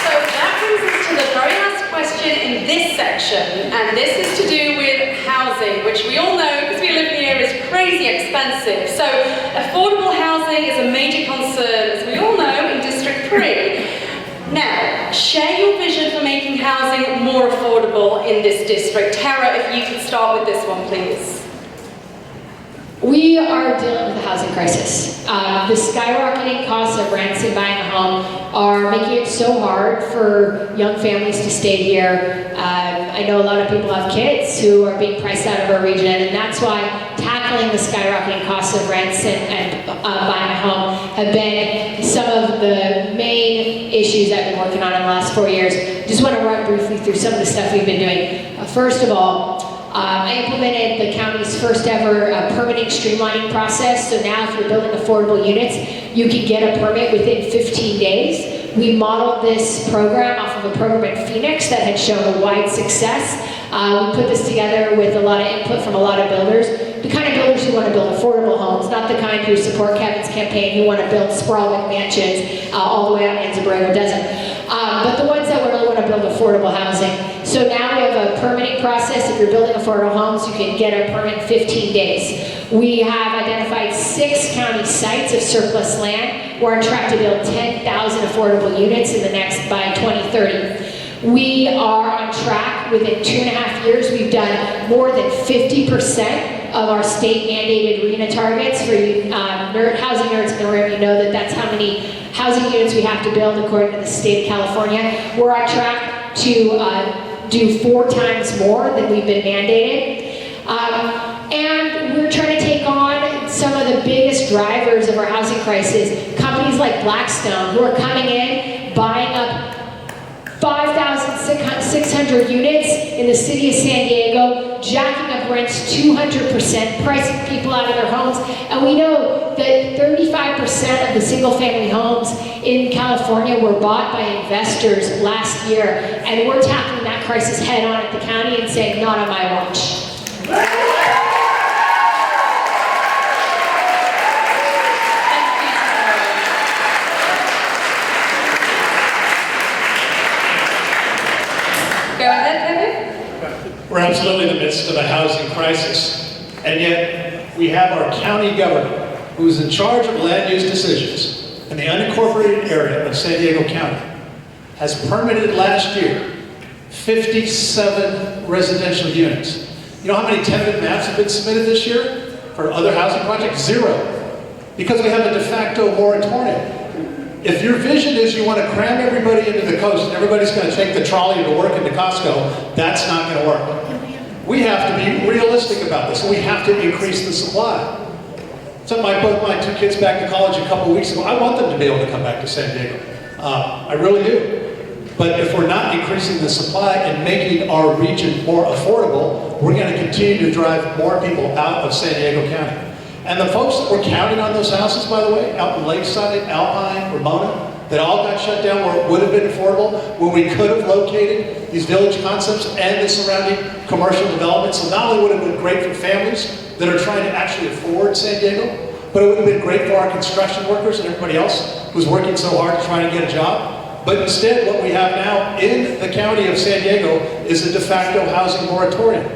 So that brings us to the very last question in this section, and this is to do with housing, which we all know, because we live here, is crazy expensive. So affordable housing is a major concern, as we all know, in District 3. Now, share your vision for making housing more affordable in this district. Tara, if you could start with this one, please. We are dealing with a housing crisis. The skyrocketing costs of rents and buying a home are making it so hard for young families to stay here. I know a lot of people have kids who are being priced out of our region, and that's why tackling the skyrocketing costs of rents and buying a home have been some of the main issues I've been working on in the last 4 years. Just want to run briefly through some of the stuff we've been doing. First of all, I implemented the county's first ever permitting streamlining process. So now if you're building affordable units, you can get a permit within 15 days. We modeled this program off of a program in Phoenix that had shown a wide success. We put this together with a lot of input from a lot of builders. the kind of builders who want to build affordable homes, not the kind who support Kevin's campaign who want to build sprawling mansions all the way out in Anza-Borrego Desert, but the ones that really want to build affordable housing. So now we have a permitting process. If you're building affordable homes, you can get a permit in 15 days. We have identified 6 county sites of surplus land. We're on track to build 10,000 affordable units by 2030. We are on track. Within 2.5 years, we've done more than 50% of our state mandated RENA targets. For you housing nerds in the room, you know that that's how many housing units we have to build according to the state of California. We're on track to do 4 times more than we've been mandated. And we're trying to take on some of the biggest drivers of our housing crisis, companies like Blackstone, who are coming in, buying up 5,600 units in the city of San Diego, jacking up rents 200%, pricing people out of their homes. And we know that 35% of the single-family homes in California were bought by investors last year. And we're tackling that crisis head-on at the county and saying, not on my watch. Go ahead, Kevin. We're absolutely in the midst of a housing crisis, and yet we have our county governor who's in charge of land use decisions in the unincorporated area of San Diego County has permitted last year 57 residential units. You know how many tentative maps have been submitted this year for other housing projects? 0. Because we have a de facto moratorium. If your vision is you want to cram everybody into the coast and everybody's going to take the trolley to work into Costco, that's not going to work. We have to be realistic about this. We have to increase the supply. So I put my 2 kids back to college a couple weeks ago. I want them to be able to come back to San Diego. I really do. But if we're not increasing the supply and making our region more affordable, we're going to continue to drive more people out of San Diego County. And the folks that were counting on those houses, by the way, out in Lakeside, Alpine, Ramona, that all got shut down where it would have been affordable, where we could have located these village concepts and the surrounding commercial developments. So not only would it have been great for families that are trying to actually afford San Diego, but it would have been great for our construction workers and everybody else who's working so hard to try to get a job. But instead, what we have now in the county of San Diego is a de facto housing moratorium.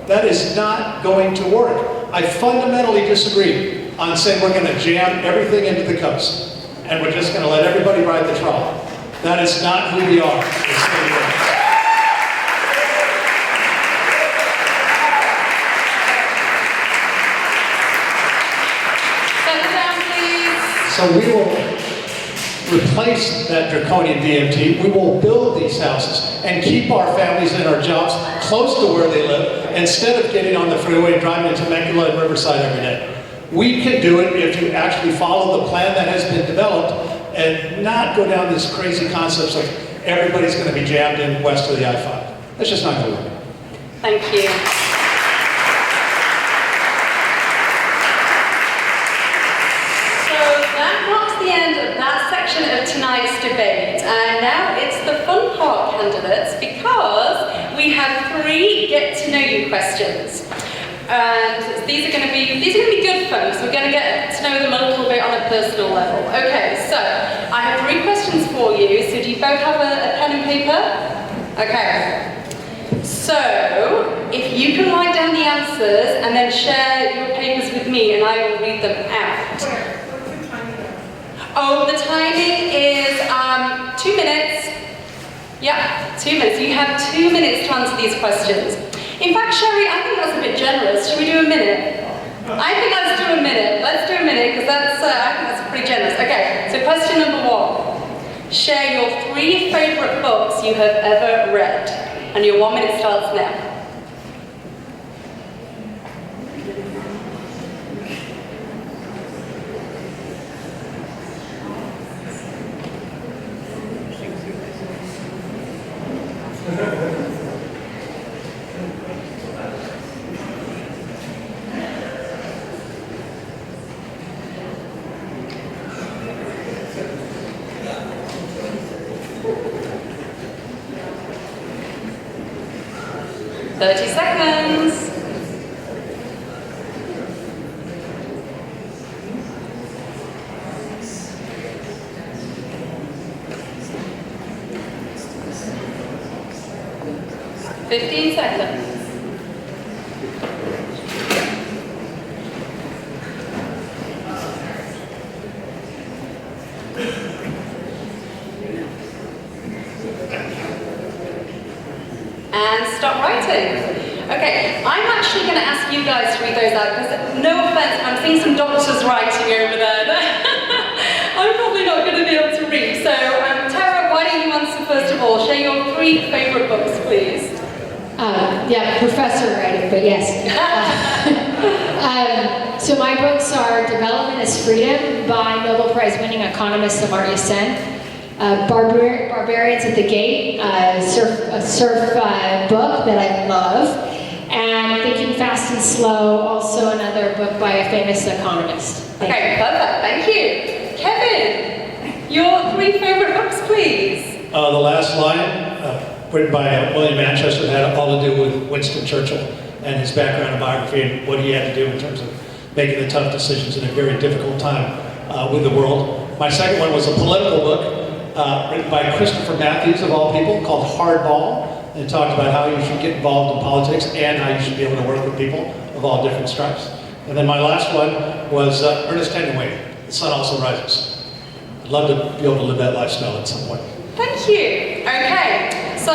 That is not going to work. I fundamentally disagree on saying we're going to jam everything into the coast and we're just going to let everybody ride the trolley. That is not who we are. So we will replace that draconian DMT. We will build these houses and keep our families and our jobs close to where they live instead of getting on the freeway and driving to Temecula and Riverside every day. We can do it if you actually follow the plan that has been developed and not go down this crazy concepts of everybody's going to be jammed in west of the I-5. That's just not going to work. Thank you. Of tonight's debate, and now it's the fun part, candidates, because we have 3 get-to-know-you questions, and these are going to be good fun. So we're going to get to know them a little bit on a personal level. Okay, so I have 3 questions for you. So do you both have a pen and paper? Okay. So if you can write down the answers and then share your papers with me, and I will read them out. Oh, the timing is 2 minutes. Yeah, 2 minutes. You have 2 minutes to answer these questions. In fact, Sherry, I think that's a bit generous. Should we do a minute? I think let's do a minute. Let's do a minute because I think that's pretty generous. Okay, so question number 1. Share your 3 favorite books you have ever read. And your 1 minute starts now. 15 seconds. And stop writing. Okay, I'm actually going to ask you guys to read those out because, no offense, I'm seeing some doctors writing over there. I'm probably not going to be able to read. So, Tara, why don't you answer first of all? Share your 3 favorite books, please. Yeah, professor writing, but yes. So my books are Development is Freedom by Nobel Prize winning economist Amartya Sen. Barbarians at the Gate, a surf book that I love, and Thinking Fast and Slow, also another book by a famous economist. Okay, perfect, thank you. Kevin, your 3 favorite books, please. The last line, written by William Manchester, had all to do with Winston Churchill and his background and biography and what he had to do in terms of making the tough decisions in a very difficult time with the world. My second one was a political book written by Christopher Matthews, of all people, called Hardball, and talked about how you should get involved in politics and how you should be able to work with people of all different stripes. And then my last one was Ernest Hemingway, The Sun Also Rises. I'd love to be able to live that lifestyle at some point. Thank you. Okay, so,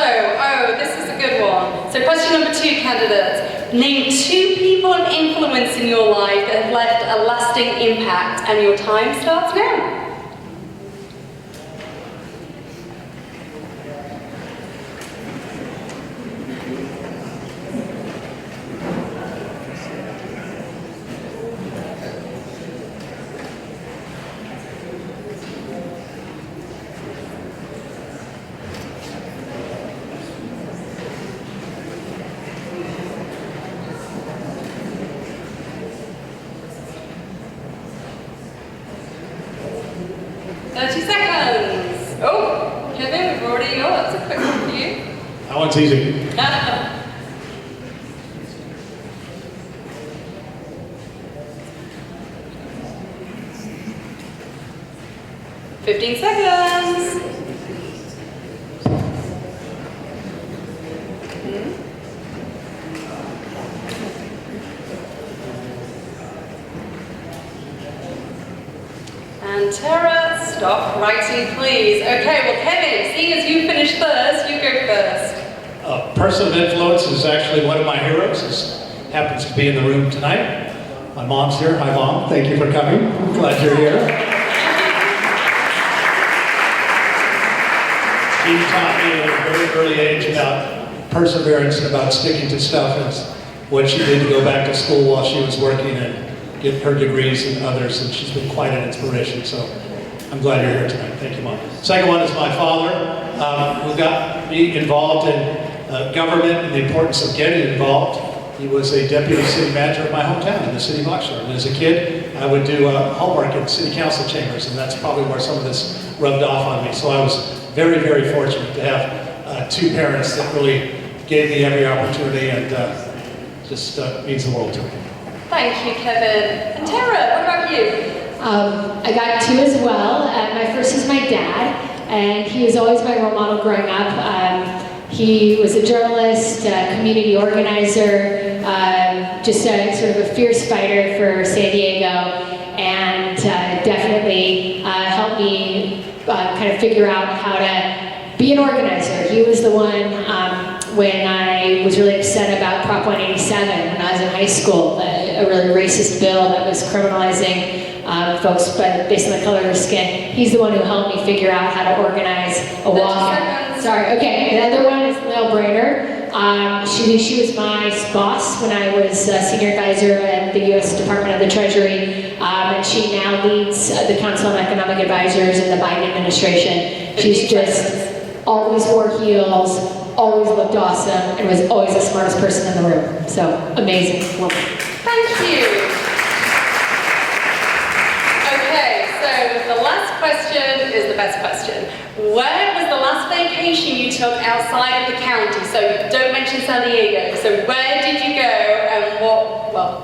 this is a good one. So question number 2, candidates. Name 2 people of influence in your life that have left a lasting impact, and your time starts now. That one's easy. 15 seconds. And Tara, stop writing, please. Okay, well, Kevin, seeing as you finished first, you go first. A person of influence is actually one of my heroes. He happens to be in the room tonight. My mom's here. Hi, Mom. Thank you for coming. I'm glad you're here. She taught me at a very early age about perseverance and about sticking to stuff, and what she did to go back to school while she was working and get her degrees and others, and she's been quite an inspiration. So I'm glad you're here tonight. Thank you, Mom. Second one is my father, who got me involved in government and the importance of getting involved. He was a deputy city manager of my hometown in the city of Oxford. And as a kid, I would do homework in city council chambers, and that's probably where some of this rubbed off on me. So I was very, very fortunate to have 2 parents that really gave me every opportunity, and just means the world to me. Thank you, Kevin. And Tara, what about you? I got 2 as well. My first is my dad, and he was always my role model growing up. He was a journalist, community organizer, just sort of a fierce fighter for San Diego, and definitely helped me kind of figure out how to be an organizer. He was the one when I was really upset about Prop 187 when I was in high school, a really racist bill that was criminalizing folks based on the color of their skin. He's the one who helped me figure out how to organize a walk. Sorry, okay, the other one is Lil Brainer. She was my boss when I was senior advisor at the U.S. Department of the Treasury, and she now leads the Council on Economic Advisors in the Biden administration. She's just always wore heels, always looked awesome, and was always the smartest person in the room. So, amazing woman. Thank you. Okay, so the last question is the best question. Where was the last vacation you took outside of the county? So don't mention San Diego. So where did you go and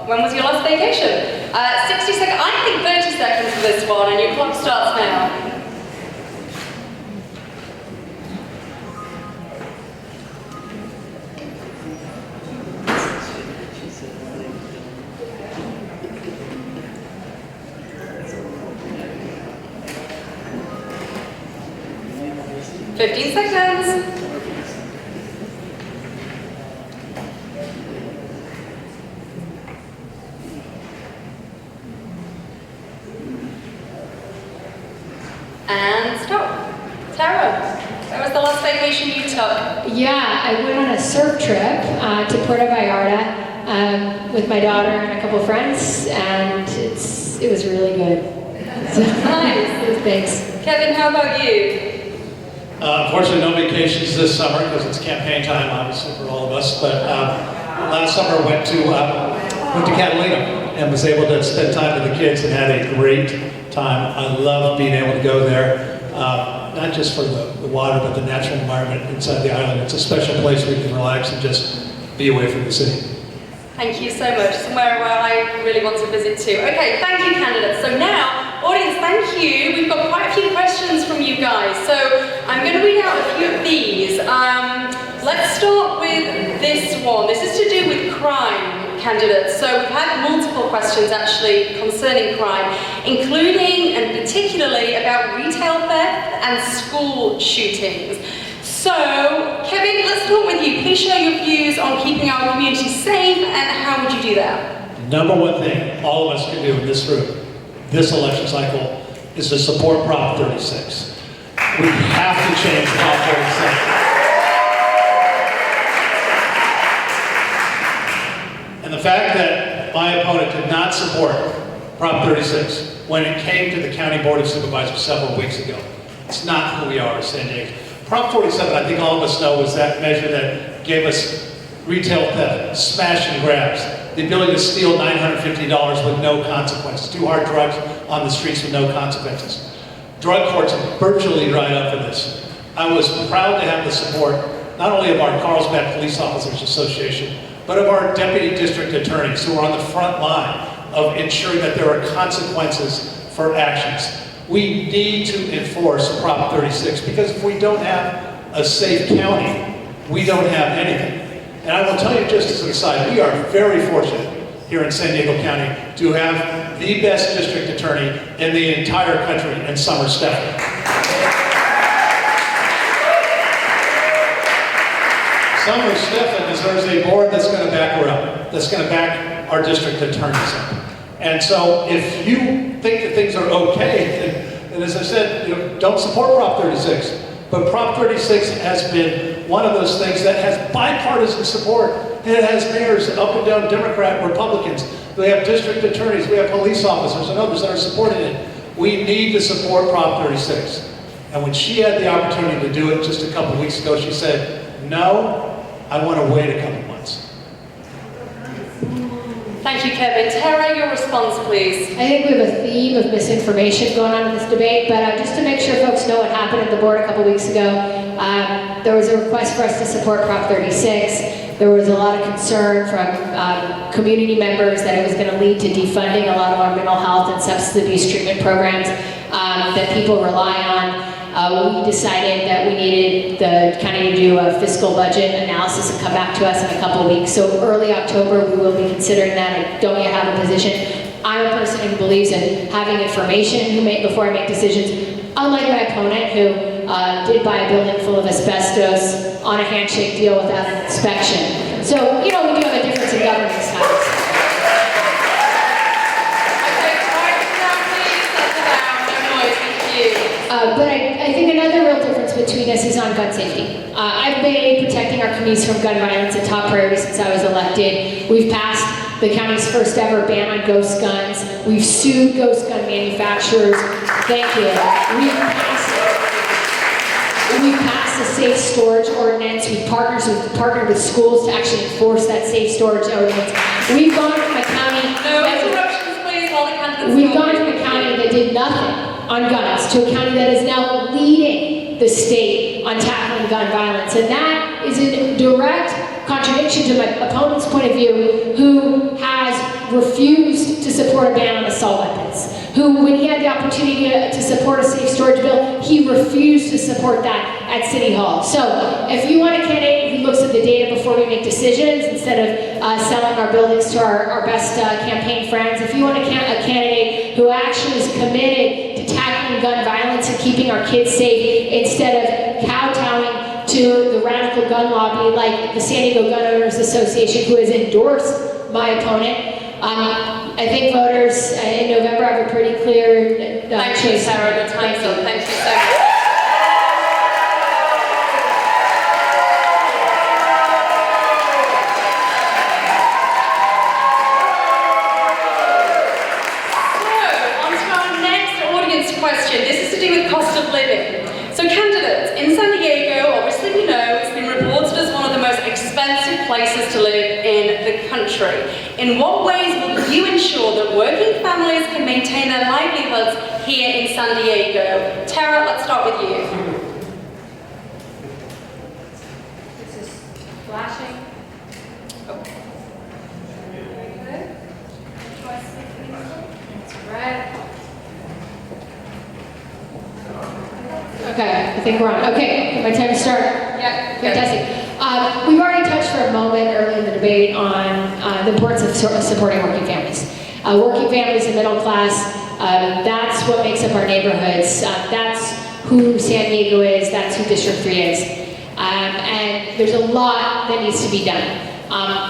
when was your last vacation? 60 seconds, I think 30 seconds for this one, and your clock starts now. 15 seconds. And stop. Tara, where was the last vacation you took? Yeah, I went on a surf trip to Puerto Vallarta with my daughter and a couple friends, and it was really good. So, Nice. Thanks. Kevin, how about you? Unfortunately, no vacations this summer because it's campaign time, obviously, for all of us. But last summer, went to Catalina and was able to spend time with the kids and had a great time. I love being able to go there, not just for the water, but the natural environment inside the island. It's a special place where you can relax and just be away from the city. Thank you so much. Somewhere where I really want to visit too. Okay, thank you, candidates. So now, audience, thank you. We've got quite a few questions from you guys. So I'm going to read out a few of these. Let's start with this one. This is to do with crime, candidates. So we've had multiple questions actually concerning crime, including and particularly about retail theft and school shootings. So, Kevin, let's start with you. Please share your views on keeping our community safe, and how would you do that? Number one thing all of us can do in this room, this election cycle, is to support Prop 36. We have to change Prop 36. And the fact that my opponent did not support Prop 36 when it came to the County Board of Supervisors several weeks ago, it's not who we are as San Diego. Prop 47, I think all of us know, was that measure that gave us retail theft, smash and grabs, the ability to steal $950 with no consequences, do hard drugs on the streets with no consequences. Drug courts are virtually dried up for this. I was proud to have the support not only of our Carlsbad Police Officers Association, but of our deputy district attorneys who are on the front line of ensuring that there are consequences for actions. We need to enforce Prop 36 because if we don't have a safe county, we don't have anything. And I will tell you just as an aside, we are very fortunate here in San Diego County to have the best district attorney in the entire country in Summer Stephanie. Summer Stephanie deserves a board that's going to back her up, that's going to back our district attorneys up. And so if you think that things are okay, and as I said, don't support Prop 36. But Prop 36 has been one of those things that has bipartisan support. And it has mayors up and down, Democrat, Republicans. We have district attorneys, we have police officers and others that are supporting it. We need to support Prop 36. And when she had the opportunity to do it just a couple weeks ago, she said, no, I want to wait a couple months. Thank you, Kevin. Tara, your response, please. I think we have a theme of misinformation going on in this debate, but just to make sure folks know what happened at the board a couple weeks ago, there was a request for us to support Prop 36. There was a lot of concern from community members that it was going to lead to defunding a lot of our mental health and substance abuse treatment programs that people rely on. We decided that we needed the county to do a fiscal budget analysis and come back to us in a couple of weeks. So early October, we will be considering that. I don't yet have a position. I'm a person who believes in having information before I make decisions, unlike my opponent who did buy a building full of asbestos on a handshake deal without an inspection. So, we do have a difference in governance styles. But I think another real difference between us is on gun safety. I've made protecting our communities from gun violence a top priority since I was elected. We've passed the county's first ever ban on ghost guns. We've sued ghost gun manufacturers. Thank you. We've passed a safe storage ordinance. We've partnered with schools to actually enforce that safe storage ordinance. We've gone from a county We've gone from a county that did nothing on guns to a county that is now leading the state on tackling gun violence. And that is in direct contradiction to my opponent's point of view, who has refused to support a ban on assault weapons. Who, when he had the opportunity to support a safe storage bill, he refused to support that at City Hall. So, if you want a candidate who looks at the data before we make decisions, instead of selling our buildings to our best campaign friends, if you want a candidate who actually is committed to tackling attacking gun violence and keeping our kids safe instead of kowtowing to the radical gun lobby like the San Diego Gun Owners Association, who has endorsed my opponent. I think voters in November have a pretty clear Thank you, Sarah. Your time's up. Thank you so much. Question. This is to do with cost of living. So candidates, in San Diego, obviously we know it's been reported as one of the most expensive places to live in the country. In what ways will you ensure that working families can maintain their livelihoods here in San Diego? Tara, let's start with you. This is flashing. Okay. It's red. Okay, I think we're on. Okay, my time to start. Yeah. Fantastic. We've already touched for a moment early in the debate on the importance of supporting working families. Working families and middle class, that's what makes up our neighborhoods. That's who San Diego is, that's who District 3 is. And there's a lot that needs to be done.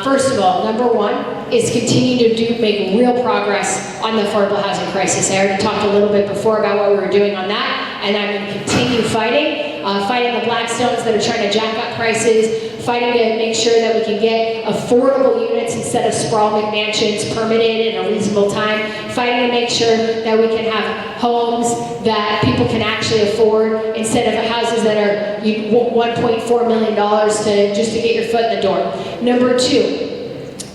First of all, number one is continue to make real progress on the affordable housing crisis. I already talked a little bit before about what we were doing on that, and I'm going to continue fighting the Blackstones that are trying to jack up prices, fighting to make sure that we can get affordable units instead of sprawling mansions permitted in a reasonable time, fighting to make sure that we can have homes that people can actually afford instead of houses that are $1.4 million just to get your foot in the door. Number two,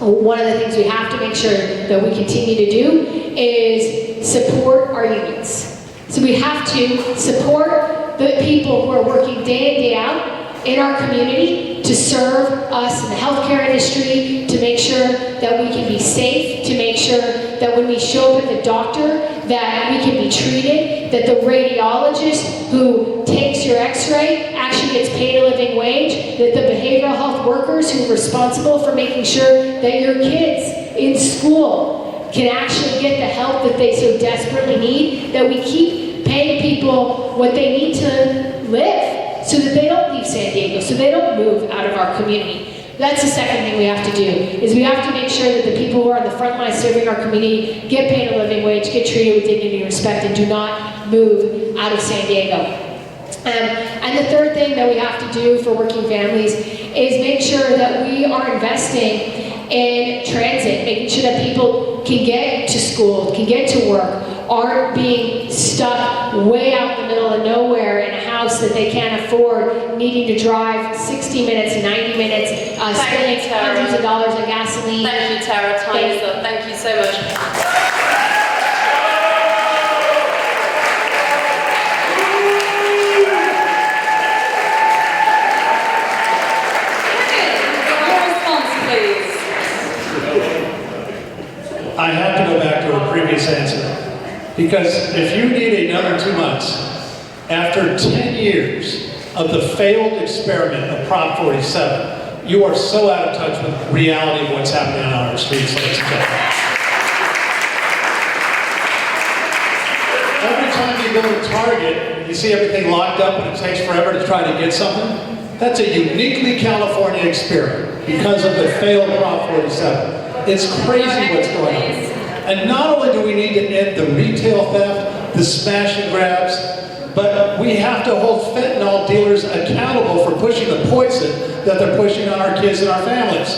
one of the things we have to make sure that we continue to do is support our unions. So we have to support the people who are working day in, day out in our community to serve us in the healthcare industry, to make sure that we can be safe, to make sure that when we show up at the doctor that we can be treated, that the radiologist who takes your x-ray actually gets paid a living wage, that the behavioral health workers who are responsible for making sure that your kids in school can actually get the help that they so desperately need, that we keep paying people what they need to live so that they don't leave San Diego, so they don't move out of our community. That's the second thing we have to do, is we have to make sure that the people who are on the front line serving our community get paid a living wage, get treated with dignity and respect, and do not move out of San Diego. And the third thing that we have to do for working families is make sure that we are investing in transit, making sure that people can get to school, can get to work, aren't being stuck way out in the middle of nowhere in a house that they can't afford, needing to drive 60 minutes, 90 minutes, spending hundreds of dollars on gasoline. Thank you, Tara. Time is up. Thank you so much. I have to go back to a previous answer, because if you need another 2 months, after 10 years of the failed experiment of Prop 47, you are so out of touch with the reality of what's happening on our streets. Every time you go to Target, you see everything locked up and it takes forever to try to get something. That's a uniquely California experiment because of the failed Prop 47. It's crazy what's going on. And not only do we need to end the retail theft, the smash and grabs, but we have to hold fentanyl dealers accountable for pushing the poison that they're pushing on our kids and our families.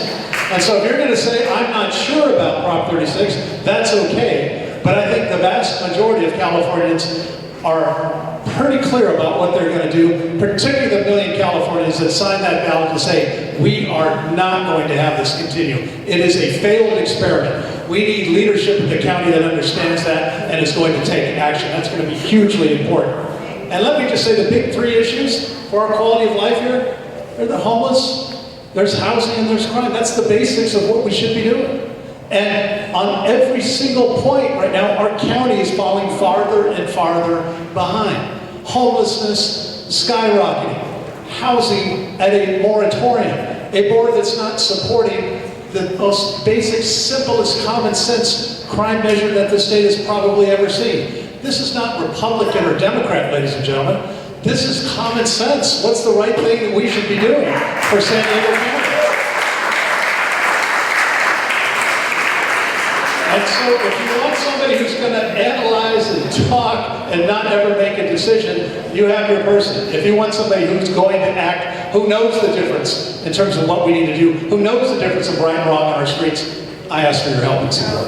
And so if you're going to say, I'm not sure about Prop 36, that's okay. But I think the vast majority of Californians are pretty clear about what they're going to do, particularly the million Californians that signed that ballot to say, we are not going to have this continue. It is a failed experiment. We need leadership in the county that understands that and is going to take action. That's going to be hugely important. And let me just say the big three issues for our quality of life here, they're the homeless, there's housing, and there's crime. That's the basics of what we should be doing. And on every single point right now, our county is falling farther and farther behind. Homelessness skyrocketing, housing at a moratorium, a board that's not supporting the most basic, simplest, common sense crime measure that the state has probably ever seen. This is not Republican or Democrat, ladies and gentlemen. This is common sense. What's the right thing that we should be doing for San Diego County? And so if you want somebody who's going to analyze and talk and not ever make a decision, you have your person. If you want somebody who's going to act, who knows the difference in terms of what we need to do, who knows the difference of right and wrong on our streets, I ask for your help and support.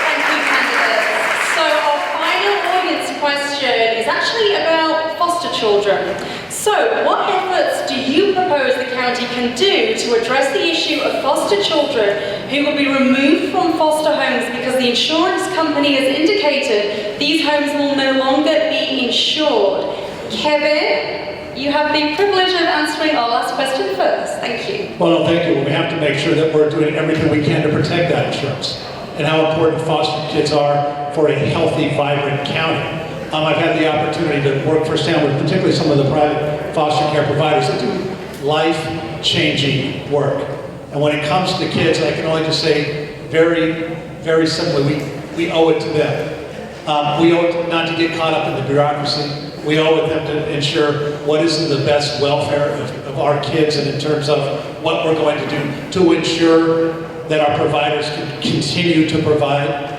Thank you, candidates. So our final audience question is actually about foster children. So, what efforts do you propose the county can do to address the issue of foster children who will be removed from foster homes because the insurance company has indicated these homes will no longer be insured? Kevin, you have the privilege of answering our last question first. Thank you. Well, no, thank you. We have to make sure that we're doing everything we can to protect that insurance and how important foster kids are for a healthy, vibrant county. I've had the opportunity to work firsthand with particularly some of the private foster care providers that do life-changing work. And when it comes to kids, I can only just say very, very simply, we owe it to them. We owe it not to get caught up in the bureaucracy. We owe it them to ensure what is in the best welfare of our kids and in terms of what we're going to do to ensure that our providers can continue to provide.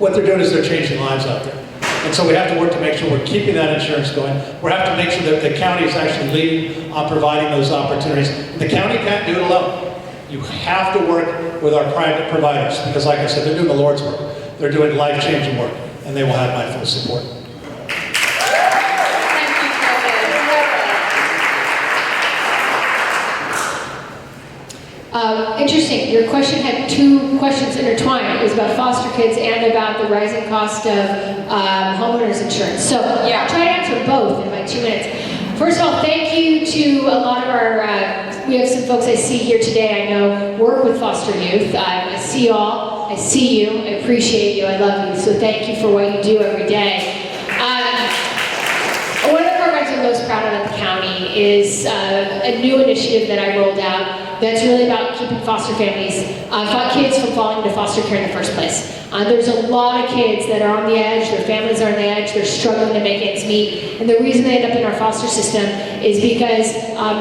What they're doing is they're changing lives out there. And so we have to work to make sure we're keeping that insurance going. We have to make sure that the county is actually leading on providing those opportunities. The county can't do it alone. You have to work with our private providers because, like I said, they're doing the Lord's work. They're doing life-changing work, and they will have my full support. Interesting. Your question had two questions intertwined. It was about foster kids and about the rising cost of homeowners insurance. So yeah, I'll try to answer both in my 2 minutes. First of all, thank you to a lot of our, we have some folks I see here today I know work with foster youth. I see y'all, I see you, I appreciate you, I love you. So thank you for what you do every day. One of the programs I'm most proud of at the county is a new initiative that I rolled out that's really about keeping foster families, kids from falling into foster care in the first place. There's a lot of kids that are on the edge, their families are on the edge, they're struggling to make ends meet, and the reason they end up in our foster system is because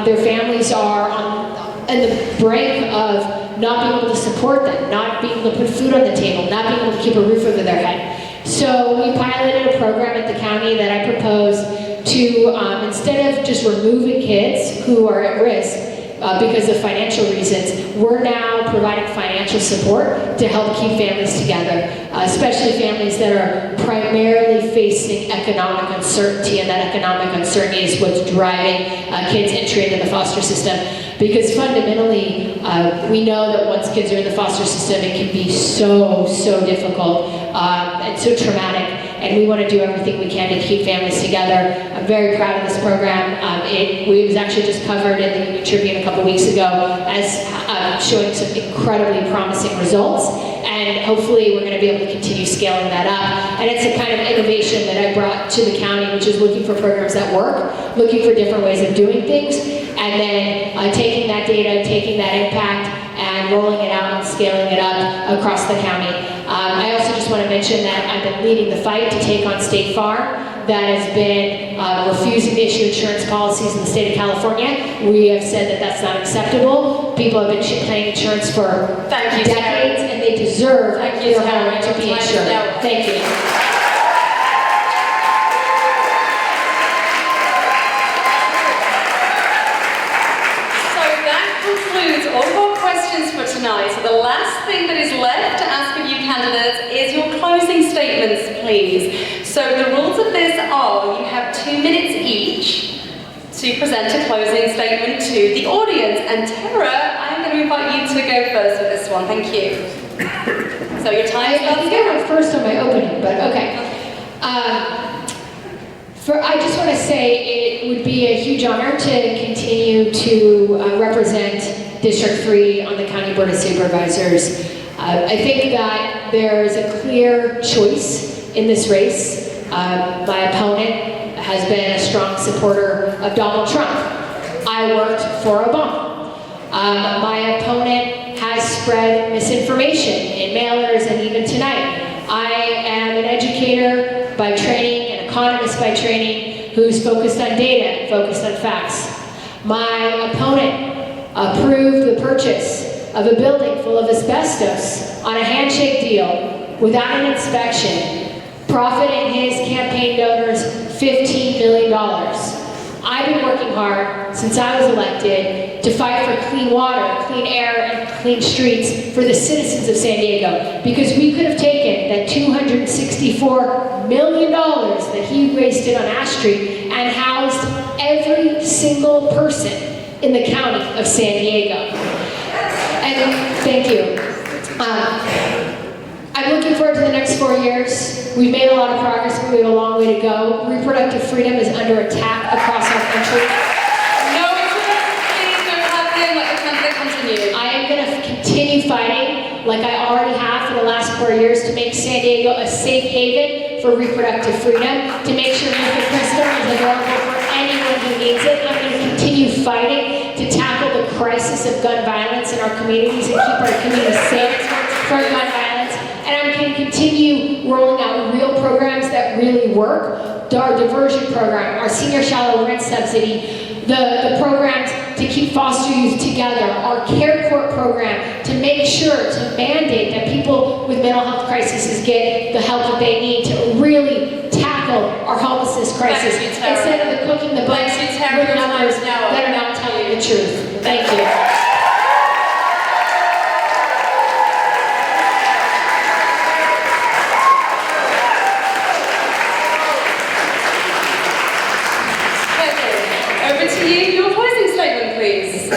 their families are on the brink of not being able to support them, not being able to put food on the table, not being able to keep a roof over their head. So we piloted a program at the county that I proposed to, instead of just removing kids who are at risk, because of financial reasons, we're now providing financial support to help keep families together, especially families that are primarily facing economic uncertainty, and that economic uncertainty is what's driving kids' entry into the foster system. Because fundamentally, we know that once kids are in the foster system, it can be so difficult and so traumatic. And we want to do everything we can to keep families together. I'm very proud of this program. It was actually just covered in the Union Tribune a couple weeks ago as showing some incredibly promising results. And hopefully we're going to be able to continue scaling that up. And it's a kind of innovation that I brought to the county, which is looking for programs that work, looking for different ways of doing things, and then taking that data, taking that impact, and rolling it out and scaling it up across the county. I also just want to mention that I've been leading the fight to take on State Farm that has been refusing to issue insurance policies in the state of California. We have said that that's not acceptable. People have been paying insurance for decades, and they deserve their home to be insured. Thank you. All of our questions for tonight. So the last thing that is left to ask of you candidates is your closing statements, please. So the rules of this are you have 2 minutes each to present a closing statement to the audience. And Tara, I'm going to invite you to go first with this one. Thank you. So your time is about to go. I went first on my opening, but okay. I just want to say it would be a huge honor to continue to represent District 3 on the County Board of Supervisors. I think that there is a clear choice in this race. My opponent has been a strong supporter of Donald Trump. I worked for Obama. My opponent has spread misinformation in mailers and even tonight. I am an educator by training, an economist by training, who's focused on data, focused on facts. My opponent approved the purchase of a building full of asbestos on a handshake deal without an inspection, profiting his campaign donors $15 million. I've been working hard since I was elected to fight for clean water, clean air, and clean streets for the citizens of San Diego, because we could have taken that $264 million that he wasted on Ash Street and housed every single person in the county of San Diego. And thank you. I'm looking forward to the next 4 years. We've made a lot of progress, but we have a long way to go. Reproductive freedom is under attack across our country. No interruption, please. No clapping. Let the candidate continue. I am going to continue fighting, like I already have for the last 4 years, to make San Diego a safe haven for reproductive freedom, to make sure youth system is available for anyone who needs it. I'm going to continue fighting to tackle the crisis of gun violence in our communities and keep our communities safe from gun violence. And I'm going to continue rolling out real programs that really work. Our diversion program, our senior shallow rent subsidy, the programs to keep foster youth together, our care court program to make sure to mandate that people with mental health crises get the help that they need to really tackle our homelessness crisis instead of the cooking the books with numbers that are not telling the truth. Thank you. Over to you, your closing statement, please.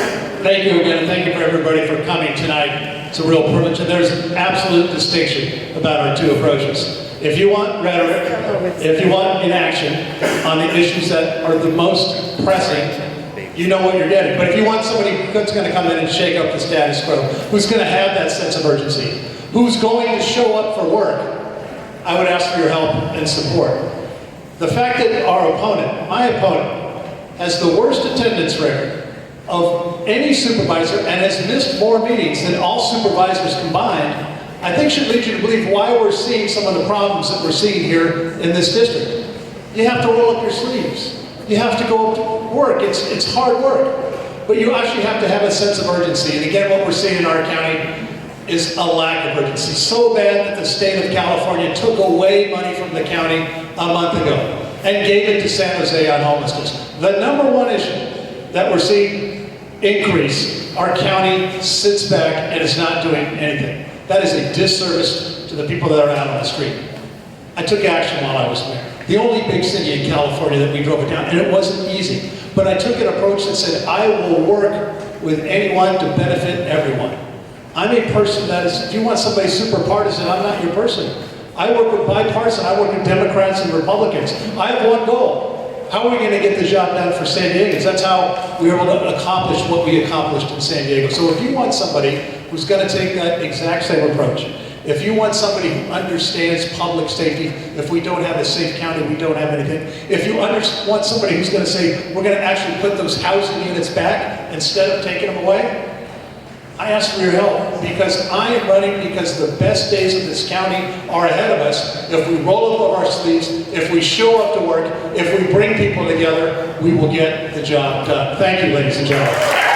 Thank you again, and thank you for everybody for coming tonight. It's a real privilege, and there's an absolute distinction about our two approaches. If you want rhetoric, if you want inaction on the issues that are the most pressing, you know what you're getting. But if you want somebody that's going to come in and shake up the status quo, who's going to have that sense of urgency, who's going to show up for work, I would ask for your help and support. The fact that our opponent, my opponent, has the worst attendance record of any supervisor and has missed more meetings than all supervisors combined, I think should lead you to believe why we're seeing some of the problems that we're seeing here in this district. You have to roll up your sleeves. You have to go to work. It's hard work. But you actually have to have a sense of urgency. And again, what we're seeing in our county is a lack of urgency. So bad that the state of California took away money from the county a month ago and gave it to San Jose on homelessness. The number one issue that we're seeing increase, our county sits back and is not doing anything. That is a disservice to the people that are out on the street. I took action while I was mayor. The only big city in California that we drove it down, and it wasn't easy. But I took an approach that said, I will work with anyone to benefit everyone. I'm a person that is, if you want somebody super partisan, I'm not your person. I work with bipartisan, I work with Democrats and Republicans. I have one goal. How are we going to get the job done for San Diegans? That's how we were able to accomplish what we accomplished in San Diego. So if you want somebody who's going to take that exact same approach, if you want somebody who understands public safety, if we don't have a safe county, we don't have anything. If you want somebody who's going to say, we're going to actually put those housing units back instead of taking them away, I ask for your help, because I am running because the best days of this county are ahead of us. If we roll up our sleeves, if we show up to work, if we bring people together, we will get the job done. Thank you, ladies and gentlemen.